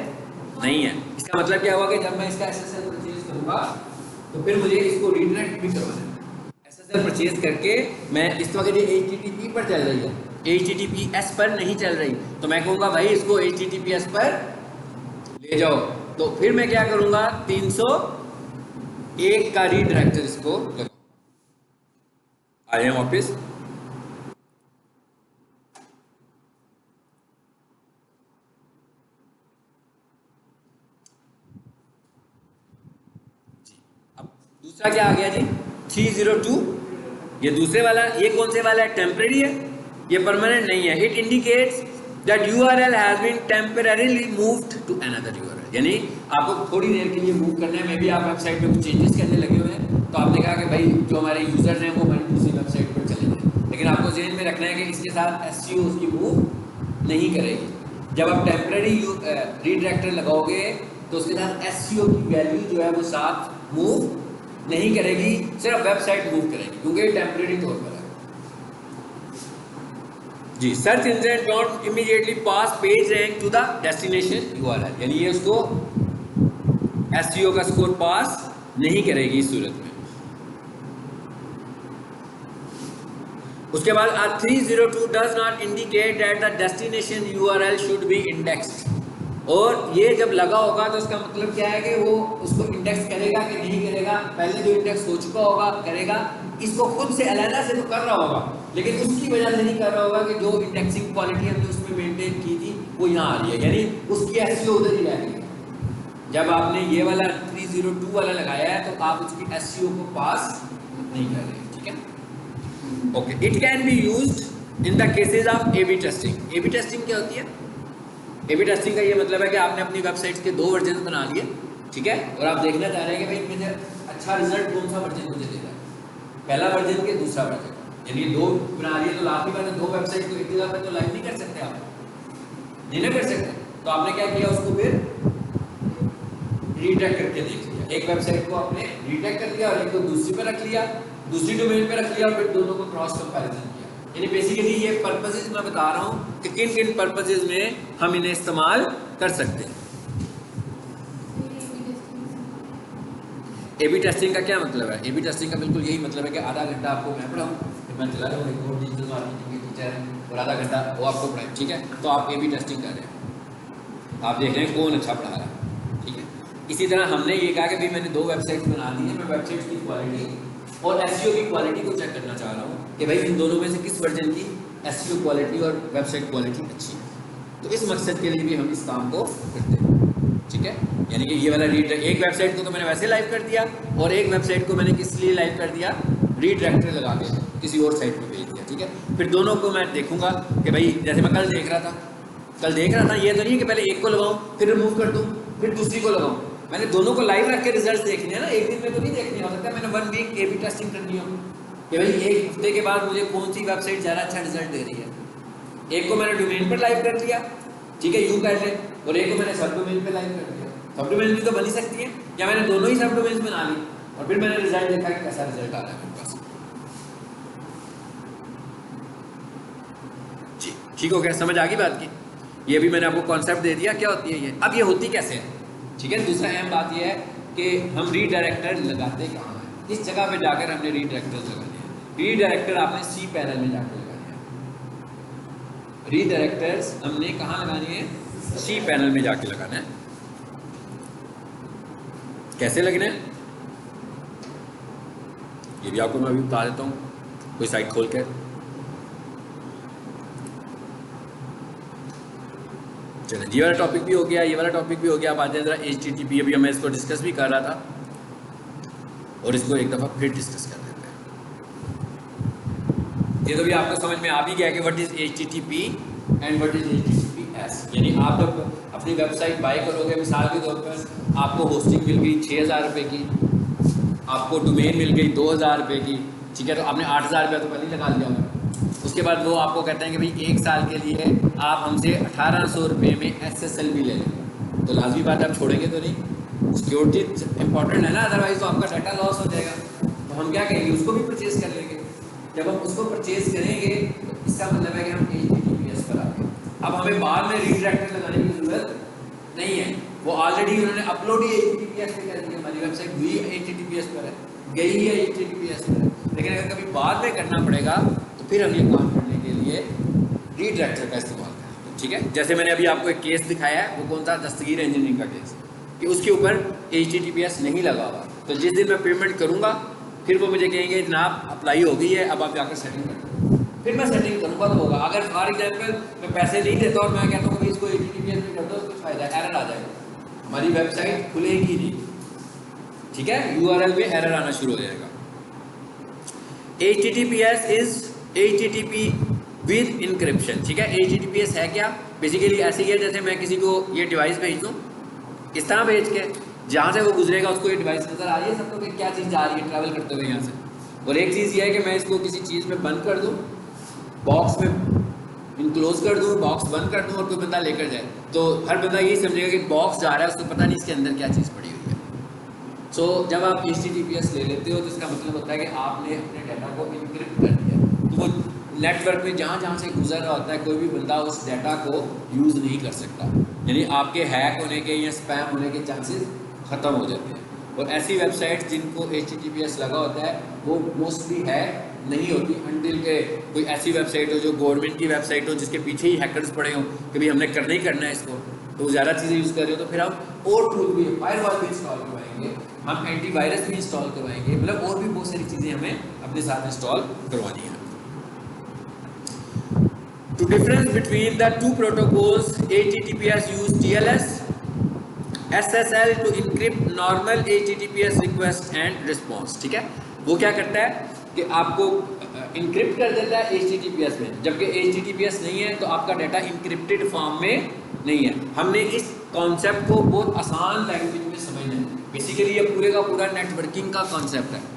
नहीं है। इसका मतलब क्या हुआ कि जब मैं इसका SSL परचेज करूंगा तो फिर मुझे इसको रीडायरेक्ट भी करवाना है। SSL परचेज करके मैं इस वक्त ये HTTP पर चल रही है, HTTPS पर नहीं चल रही, तो मैं कहूँगा भाई इसको HTTPS पर ले जाओ। तो फिर मैं क्या करूँगा, 301 का रीडायरेक्टर इसको आ जाए वापिस। दूसरा क्या आ गया जी 302, ये दूसरे वाला, ये कौन से वाला है, टेम्परेरी है, ये परमानेंट नहीं है। It indicates that URL has been temporarily moved to another URL, यानी आपको थोड़ी देर के लिए मूव करना है, मे बी आप वेबसाइट में कुछ चेंजेस करने लगे हुए हैं, तो आपने कहा कि भाई जो हमारे यूजर्स हैं वो हमारी दूसरी वेबसाइट पर चले जाएं, लेकिन आपको ज़हन में रखना है कि इसके साथ SEO उसकी मूव नहीं करेगी। जब आप टेम्परेरी रीडायरेक्टर लगाओगे तो उसके साथ SEO की वैल्यू जो है वो साथ मूव नहीं करेगी, सिर्फ वेबसाइट मूव करेगी, क्योंकि टेम्परेरी तौर पर है जी। Search engine don't immediately pass page rank to the destination URL, यानी ये उसको SEO का स्कोर पास नहीं करेगी इस सूरत में। उसके बाद 302 does not indicate that the destination URL should be indexed, और ये जब लगा होगा तो उसका मतलब क्या है कि वो उसको इंडेक्स करेगा कि नहीं करेगा, पहले जो इंडेक्स हो चुका होगा करेगा, इसको खुद से अलग से तो कर रहा होगा, लेकिन उसकी वजह से नहीं कर रहा होगा कि जो इंडेक्सिंग क्वालिटी हमने उसमें मेंटेन की थी वो यहाँ आ रही है, यानी उसकी SEO उधर ही रह गई है। जब आपने ये वाला 302 वाला लगाया है तो आप उसकी SEO को पास नहीं कर रहे, ठीक है okay. It can be used in the cases of A/B testing. A/B testing क्या होती है? A/B टेस्टिंग का ये मतलब है कि आपने अपनी वेबसाइट के 2 वर्जन बना लिए, ठीक है, और आप देखना चाह रहे हैं कि भाई मुझे अच्छा रिजल्ट कौन सा वर्जन मुझे दे रहा है, पहला वर्जन के दूसरा वर्जन, यानी 2 बना लिए तो लास्ट में 2 वेबसाइट को एक जगह पे तो लाइव नहीं कर सकते आप, नहीं ना कर सकते, तो आपने क्या किया, उसको फिर रीट्रैक करके देख लिया, एक वेबसाइट को आपने रीट्रैक कर लिया और एक को दूसरी पे रख लिया, दूसरी डोमेन पे रख लिया और फिर दोनों को क्रॉस कंपैरिजन किया। यानी बेसिकली ये पर्पसेस मैं बता रहा हूँ कि किन किन पर्पसेस में हम इन्हें इस्तेमाल कर सकते हैं। A/B टेस्टिंग का क्या मतलब है? A/B टेस्टिंग का बिल्कुल यही मतलब है कि आधा घंटा आपको मैं पढ़ाऊँ, मैं चला रहा हूँ, एक और डिजिटल मार्केटिंग के टीचर हैं और आधा घंटा वो आपको पढ़ाए, ठीक है, तो आप A/B टेस्टिंग कर रहे हैं, आप देख रहे हैं कौन अच्छा पढ़ा रहा है, ठीक है। इसी तरह हमने ये कहा कि भाई मैंने 2 वेबसाइट्स बना दी है, मैं वेबसाइट की क्वालिटी और SEO की क्वालिटी को चेक करना चाह रहा हूँ कि भाई इन दोनों में से किस वर्जन की SEO क्वालिटी और वेबसाइट क्वालिटी अच्छी है, तो इस मकसद के लिए भी हम इस काम को करते हैं, ठीक है। यानी कि ये वाला एक वेबसाइट को तो मैंने वैसे लाइव कर दिया और एक वेबसाइट को मैंने किस लिए लाइव कर दिया, रीडायरेक्टर लगा के किसी और साइट पे भेज दिया, ठीक है। फिर दोनों को मैं देखूंगा कि भाई जैसे मैं कल देख रहा था, ये तो नहीं कि पहले एक को लगाऊं फिर रिमूव कर दूं फिर दूसरी को लगाऊं, मैंने दोनों को लाइव रख के रिजल्ट देखने हैं ना, एक दिन में तो नहीं देखने, हो सकता है मैंने 1 वीक A/B टेस्टिंग करनी हो कि भाई एक हफ्ते के बाद मुझे कौन सी वेबसाइट ज़्यादा अच्छा रिजल्ट दे रही है। एक को मैंने डोमेन पर लाइव कर दिया, ठीक है, यूँ कर ले, और एक को मैंने सब डोमेन पर लाइव कर दिया। सब डोमेन भी तो बन ही सकती है, या मैंने दोनों ही सब डोमेन बना ली और फिर मैंने रिजल्ट देखा कि कैसा रिजल्ट आ रहा है मेरे पास। जी ठीक हो गया, समझ आ गई बात की। ये भी मैंने आपको कॉन्सेप्ट दे दिया क्या होती है ये। अब ये होती कैसे है, ठीक है। दूसरा अहम बात ये है कि हम रीडायरेक्टर लगाते कहाँ हैं, इस जगह पे जाकर हमने रीडायरेक्टर लगाने हैं। रीडायरेक्टर आपने cPanel में जाकर लगाने हैं। रीडायरेक्टर्स हमने कहाँ लगाने हैं, cPanel में जाके लगाना है। कैसे लगने हैं ये भी आपको मैं अभी बता देता हूँ, कोई साइट खोल कर। चलो ये वाला टॉपिक भी हो गया, ये वाला टॉपिक भी हो गया। अब आ जाए जरा HTTP, अभी मैं इसको डिस्कस भी कर रहा था और इसको एक दफ़ा फिर डिस्कस कर देते हैं। ये तो भी आपको समझ में आ भी गया कि what is HTTP and what is HTTPS। यानी आप जब अपनी वेबसाइट बाय करोगे, मिसाल के तौर पर आपको होस्टिंग मिल गई 6,000 रुपये की, आपको डोमेन मिल गई 2,000 रुपये की, ठीक है, तो आपने 8,000 रुपये तो पहले ही लगा लिया होगा। उसके बाद वो आपको कहते हैं कि भाई 1 साल के लिए आप हमसे 1,800 रुपये में SSL भी ले लें, तो लाजमी बात आप छोड़ेंगे तो नहीं, सिक्योरिटी इंपॉर्टेंट है ना, अदरवाइज तो आपका डाटा लॉस हो जाएगा। तो हम क्या करेंगे, उसको भी परचेज कर लेंगे। जब हम उसको परचेज करेंगे तो इसका मतलब है कि हम HTTPS पर आ गए। अब हमें बाद में रीडायरेक्टर लगाने की जरूरत नहीं है, वो ऑलरेडी उन्होंने अपलोड ही HTTPS पे कर दी, हमारी वेबसाइट भी HTTPS पर है, गई है HTTPS पर है। लेकिन अगर कभी बाद में करना पड़ेगा तो फिर हम ये काम करने के लिए रीडायरेक्टर का इस्तेमाल करें, ठीक है। जैसे मैंने अभी आपको एक केस दिखाया है, वो कौन सा, दस्तगीर इंजीनियरिंग का केस, कि उसके ऊपर HTTPS नहीं लगा हुआ। तो जिस दिन मैं पेमेंट करूँगा फिर वो मुझे कहेंगे जनाब अप्लाई हो गई है, अब आप जाकर सेटिंग कर, फिर मैं सेटिंग करूँगा तो होगा। अगर फॉर एग्जाम्पल मैं पैसे नहीं देता और मैं कहता हूँ कि इसको HTTPS में कर दो, कुछ फायदा, एरर आ जाएगा, हमारी वेबसाइट खुलेगी नहीं। ठीक है, URL में एरर आना शुरू हो जाएगा। HTTPS is HTTP with encryption. ठीक है, HTTPS है क्या? बेसिकली ऐसे ही है जैसे मैं किसी को ये डिवाइस भेज दूँ, इस तरह भेज के जहाँ से वो गुजरेगा उसको ये डिवाइस नजर आ रही है सबको कि क्या चीज़ जा रही है ट्रैवल करते हुए यहाँ से। और एक चीज़ ये है कि मैं इसको किसी चीज़ में बंद कर दूँ, बॉक्स में इनक्लोज कर दूँ, बॉक्स बंद कर दूँ और कोई बंदा लेकर जाए, तो हर बंदा यही समझेगा कि बॉक्स जा रहा है, उसको पता नहीं इसके अंदर क्या चीज़ पड़ी हुई है। सो जब आप HTTPS ले लेते हो तो इसका मतलब होता है कि आपने अपने डाटा को इनक्रिप्ट कर दिया, तो वो नेटवर्क में जहाँ जहाँ से गुजर रहा होता है कोई भी बंदा उस डाटा को यूज़ नहीं कर सकता, यानी आपके हैक होने के या स्पैम होने के चांसेस ख़त्म हो जाते हैं। और ऐसी वेबसाइट जिनको HTTPS लगा होता है वो मोस्टली है नहीं होती अनटिल के कोई ऐसी वेबसाइट हो जो गवर्नमेंट की वेबसाइट हो जिसके पीछे ही हैकर्स पड़े हों कि भाई हमने करना ही करना है इसको, तो ज़्यादा चीज़ें यूज़ कर रहे हो तो फिर हम और टूल भी, फायरवॉल भी इंस्टॉल करवाएंगे, हम एंटीवायरस भी इंस्टॉल करवाएंगे, मतलब और भी बहुत सारी चीज़ें हमें अपने साथ इंस्टॉल करवानी है। To difference between the two protocols, HTTPS use TLS SSL to encrypt normal HTTPS request and response। ठीक है, वो क्या करता है कि आपको इनक्रिप्ट कर देता है HTTPS में, जबकि HTTPS नहीं है तो आपका डाटा इनक्रिप्टेड फॉर्म में नहीं है। हमने इस कॉन्सेप्ट को बहुत आसान लैंग्वेज में समझना है। बेसिकली ये पूरे का पूरा नेटवर्किंग का कॉन्सेप्ट है।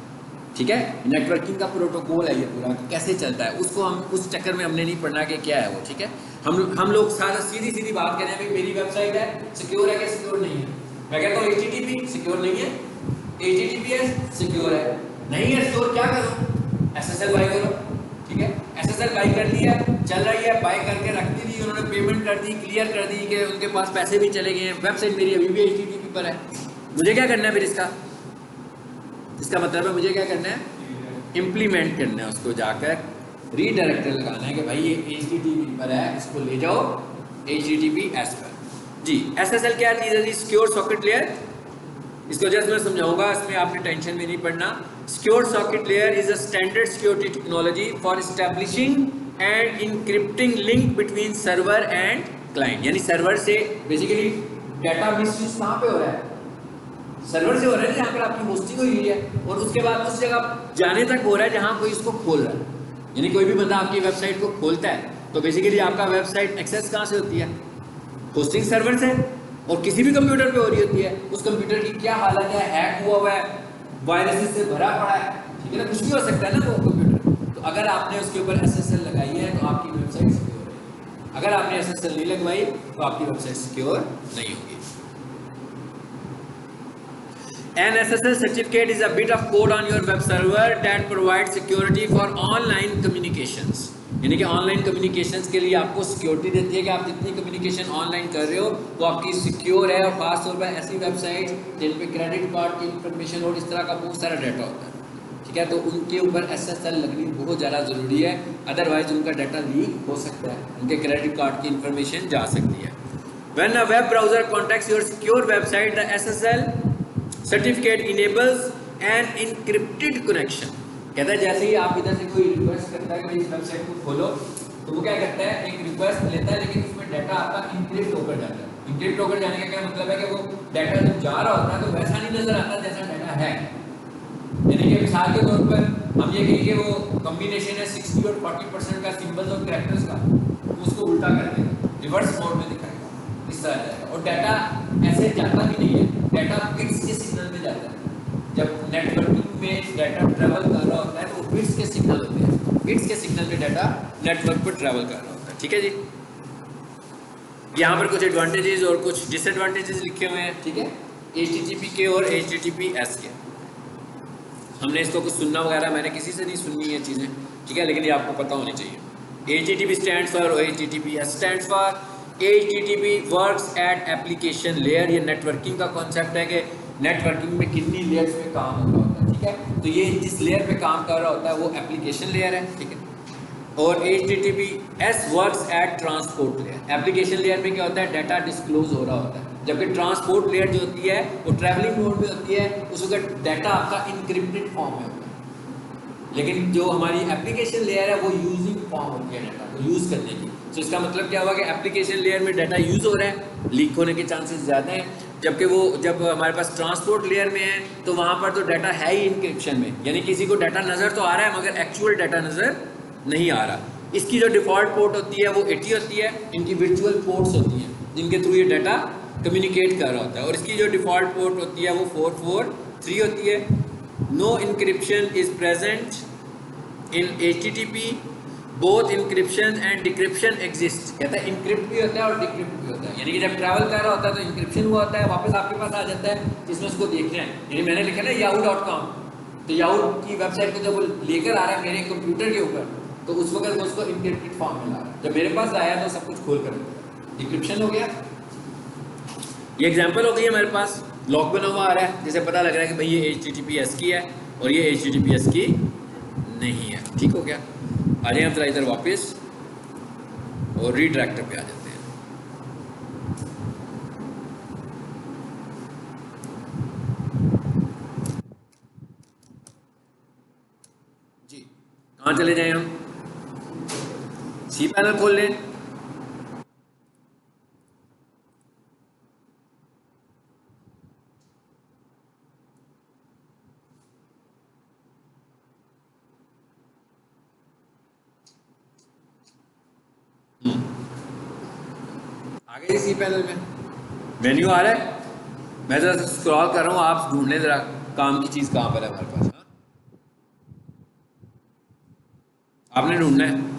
ठीक है, नेटवर्किंग का प्रोटोकॉल है ये पूरा, कैसे चलता है उसको हम उस चक्कर में हमने नहीं पढ़ना कि क्या है वो। ठीक है, हम लोग सारा सीधी बात करें, भाई मेरी वेबसाइट है सिक्योर है क्या सिक्योर नहीं है। मैं कहता हूँ HTTP सिक्योर नहीं है, HTTPS सिक्योर है, नहीं है सिक्योर, क्या करो? SSL बाय करो। ठीक है, SSL बाय कर लिया, चल रही है, बाय करके रख दी, उन्होंने पेमेंट कर दी, क्लियर कर दी कि उनके पास पैसे भी चले गए हैं, वेबसाइट मेरी अभी भी HTTP पर है, मुझे क्या करना है फिर? इसका मतलब है मुझे क्या करना है? इम्प्लीमेंट करना है, उसको जाकर रीडायरेक्टर लगाना है कि भाई ये HTTP पर है, इसको ले जाओ HTTPS पर। जी, SSL क्या चीज़ है जी? Secure socket layer. इसको जस्ट मैं समझाऊंगा, इसमें आपने टेंशन में नहीं पड़ना। Secure socket layer is a standard security technology for establishing and encrypting link between server and client. यानी सर्वर से बेसिकली डाटा मिसयूज कहाँ पे हो रहा है? सर्वर से हो रहा है जहाँ पर आपकी होस्टिंग हुई है, और उसके बाद उस जगह जाने तक हो रहा है जहाँ कोई इसको खोल रहा है। यानी कोई भी बंदा आपकी वेबसाइट को खोलता है तो बेसिकली आपका वेबसाइट एक्सेस कहाँ से होती है? होस्टिंग सर्वर से, और किसी भी कंप्यूटर पे हो रही होती है। उस कंप्यूटर की क्या हालत है, हैक हुआ है, वायरसेस से भरा पड़ा है, ठीक है ना, कुछ भी हो सकता है ना वो कंप्यूटर। तो अगर आपने उसके ऊपर SSL लगाई है तो आपकी वेबसाइट सिक्योर है, अगर आपने SSL नहीं लगवाई तो आपकी वेबसाइट सिक्योर नहीं होगी। An SSL certificate is a bit of code on your web server that provides security for online communications। यानी कि ऑनलाइन कम्युनिकेशंस के लिए आपको सिक्योरिटी देती है कि आप जितनी कम्युनिकेशन ऑनलाइन कर रहे हो वो आपकी सिक्योर है, और खासतौर पर ऐसी वेबसाइट जिन पे क्रेडिट कार्ड की इंफॉर्मेशन और इस तरह का बहुत सारा डाटा होता है। ठीक है, तो उनके ऊपर SSL लगनी बहुत ज़्यादा ज़रूरी है, अदरवाइज उनका डाटा लीक हो सकता है, उनके क्रेडिट कार्ड की इंफॉर्मेशन जा सकती है। When a web browser contacts your secure website, the SSL certificate enables an encrypted connection. कहता है जैसे ही आप इधर से कोई रिक्वेस्ट करता है कि इस वेबसाइट को खोलो, तो वो क्या करता है, एक रिक्वेस्ट लेता है, लेकिन उसमें डाटा आपका इनक्रिप्ट होकर जाता है। इनक्रिप्ट होकर जाने का क्या मतलब है कि वो डाटा जब जा रहा होता है तो वैसा नहीं नजर आता जैसा डाटा है। यानी कि मिसाल के तौर पर हम ये कहेंगे वो कॉम्बिनेशन है 60 और 40% का सिंबल्स और कैरेक्टर्स का, तो उसको उल्टा कर देगा, रिवर्स मोड में दिखाएगा, इस तरह जाएगा। और डाटा ऐसे जाता भी नहीं है, डाटा बिट्स के सिग्नल में जाता है। जब नेटवर्किंग में डाटा ट्रैवल कर रहा होता है तो बिट्स के सिग्नल होते हैं, बिट्स के सिग्नल में डाटा नेटवर्क पर ट्रैवल कर रहा होता है। ठीक है जी, यहाँ पर कुछ एडवांटेजेस और कुछ डिसएडवांटेजेस लिखे हुए हैं। ठीक है, HTTP के और HTTPS के। हमने इसको कुछ सुनना वगैरह मैंने किसी से नहीं सुनी है चीज़ें, ठीक है, लेकिन ये आपको पता होनी चाहिए। HTTP स्टैंड्स फॉर और HTTPS stands for HTTP works at application layer. ये नेटवर्किंग का कॉन्सेप्ट है कि नेटवर्किंग में कितनी लेयर्स पे काम हो रहा होता है। ठीक है, तो ये जिस लेयर पे काम कर रहा होता है वो एप्लीकेशन लेयर है। ठीक है, और HTTPS works at transport layer. Application layer में क्या होता है, डाटा डिस्क्लोज हो रहा होता है, जबकि ट्रांसपोर्ट लेयर जो होती है वो ट्रैवलिंग मोड में होती है, उस वक्त डाटा आपका इनक्रिप्टेड फॉर्म में होता है। लेकिन जो हमारी एप्लीकेशन लेयर है वो यूजिंग फॉर्म होती है डाटा को यूज़ करने की। तो इसका मतलब क्या हुआ कि एप्लीकेशन लेयर में डाटा यूज़ हो रहा है, लीक होने के चांसेस ज़्यादा हैं। जबकि वो जब हमारे पास ट्रांसपोर्ट लेयर में है तो वहाँ पर तो डाटा है ही इंक्रिप्शन में, यानी किसी को डाटा नज़र तो आ रहा है मगर एक्चुअल डाटा नज़र नहीं आ रहा। इसकी जो डिफ़ॉल्ट पोर्ट होती है वो 80 होती है, इनकी वर्चुअल पोर्ट्स होती हैं जिनके थ्रू ये डाटा कम्युनिकेट कर रहा होता है, और इसकी जो डिफ़ॉल्ट पोर्ट होती है वो 443 होती है। No encryption is present in HTTP, both encryption and decryption exist. कहता है इंक्रिप्ट भी होता है और डिक्रिप्ट भी होता है, यानी कि जब ट्रैवल कर रहा होता है तो इंक्रिप्शन हुआ होता है, वापस आपके पास आ जाता है जिसमें उसको देखना है। यानी मैंने लिखा ना yahoo.com, तो याहू की वेबसाइट को जब वो लेकर आ रहा है मेरे कंप्यूटर के ऊपर तो उस वक्त मैं उसको इंक्रिप्टेड फॉर्म में ला रहा है, जब मेरे पास आया तो सब कुछ खोल कर डिक्रिप्शन हो गया। ये एग्जाम्पल हो गई हमारे पास, लॉक बना हुआ आ रहा है जिसे पता लग रहा है कि भाई ये HTTPS की है और ये HTTPS की नहीं है। ठीक हो गया। आ जाए हम जरा इधर वापस और रीडायरेक्टर पे आ जाते हैं। जी कहाँ चले जाएं हम? सी पैनल खोल लें। आ गए सी पैनल में, मेन्यू आ रहा है, मैं जरा स्क्रॉल कर रहा हूँ, आप ढूंढने जरा काम की चीज़ कहाँ पर है हमारे पास। हाँ? आपने ढूंढना है।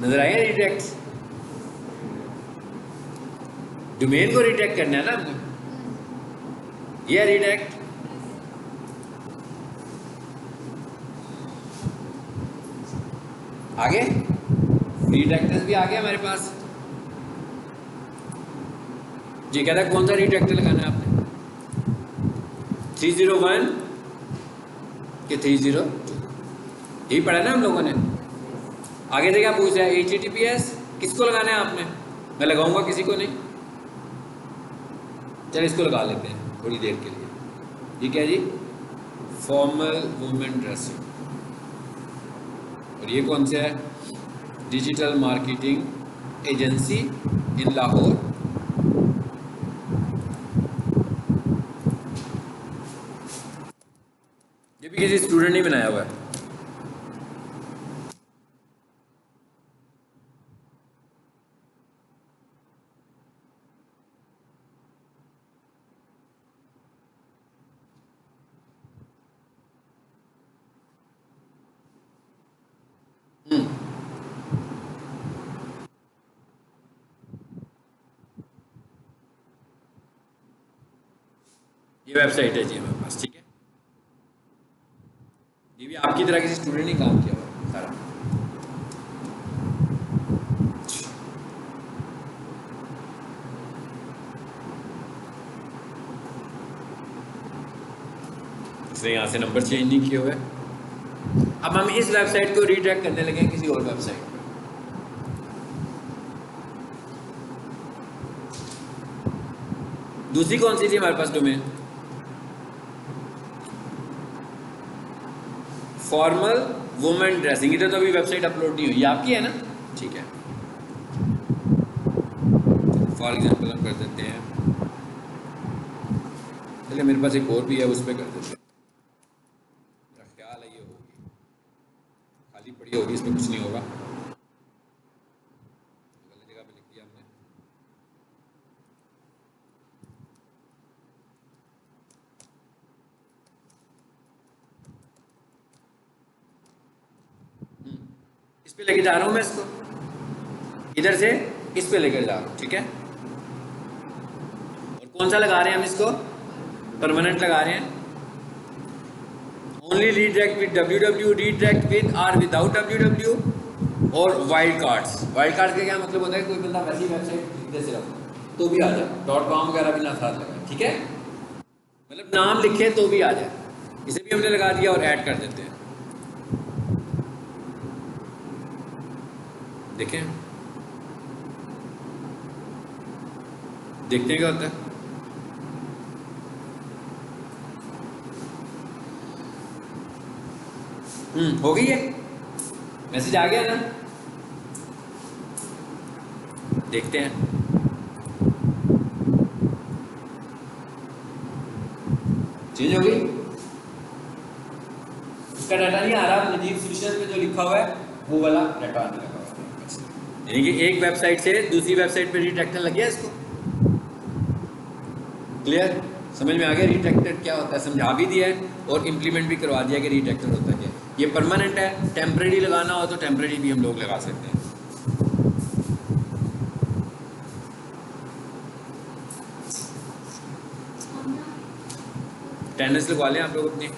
नजर आएगा रिडायरेक्ट, डोमेन को रिडायरेक्ट करना है ना हमने, ये रिडायरेक्ट। आगे रिडायरेक्टर्स भी आ गया हमारे पास। जी कहता है कौन सा रिडायरेक्टर लगाना है आपने, 301 के 302, यही पढ़ा ना हम लोगों ने। आगे से क्या पूछ रहा है, HTTPS किसको लगाना है आपने? मैं लगाऊंगा किसी को नहीं, चल इसको लगा लेते हैं थोड़ी देर के लिए। ये क्या जी, फॉर्मल वुमेन ड्रेसिंग, और ये कौन सा है, डिजिटल मार्केटिंग एजेंसी इन लाहौर। ये भी किसी स्टूडेंट ने बनाया हुआ है। ये वेबसाइट है जी हमारे पास, ठीक है। ये भी आपकी तरह किसी स्टूडेंट ने काम किया हुआ है सारा। इसने यहाँ से नंबर चेंज नहीं किए हुए। अब हम इस वेबसाइट को रीडायरेक्ट करने लगे हैं किसी और वेबसाइट पर। दूसरी कौन सी थी हमारे पास डोमेन, फॉर्मल वुमेन ड्रेसिंग। इधर तो अभी वेबसाइट अपलोड नहीं हुई, ये आपकी है ना, ठीक है। फॉर एग्जांपल हम कर देते हैं, चलिए मेरे पास एक और भी है, उस पर कर देते हैं। मेरा ख्याल है ये होगी, खाली पड़ी होगी, इसमें कुछ नहीं होगा। गलत जगह पे लिख दिया हमने। इस पे लेके जा रहा हूँ मैं इसको, इधर से इस पे लेकर जा रहा हूँ, ठीक है। और कौन सा लगा रहे हैं हम इसको, परमानेंट लगा रहे हैं। Only redirect with www, redirect with और विदाउट www, और वाइल्ड कार्ड्स। वाइल्ड कार्ड्स का क्या मतलब होता है, कोई बंदा वैसी वेबसाइट लिखते सिर्फ तो भी आ जाए, .com वगैरह भी ना साथ लगा, ठीक है, मतलब नाम लिखे तो भी आ जाए। इसे भी हमने लगा दिया और ऐड कर देते हैं। देखें, देखते हैं क्या होता है। हो गई है, मैसेज आ गया ना, देखते हैं। चेंज हो गई, उसका डाटा नहीं आ रहा, नजीब सोल्यूशन में जो लिखा हुआ है वो वाला डाटा आने लगा हुआ है। यानी कि एक वेबसाइट से दूसरी वेबसाइट पे रिडायरेक्शन लग गया इसको। क्लियर, समझ में आ गया रिडायरेक्टेड क्या होता है, समझा भी दिया है और इम्प्लीमेंट भी करवा दिया कि रिडायरेक्टेड होता क्या है। ये परमानेंट है, टेम्परेरी लगाना हो तो टेम्परेरी भी हम लोग लगा सकते हैं। अटेंडेंस लगवा लें आप लोग अपनी।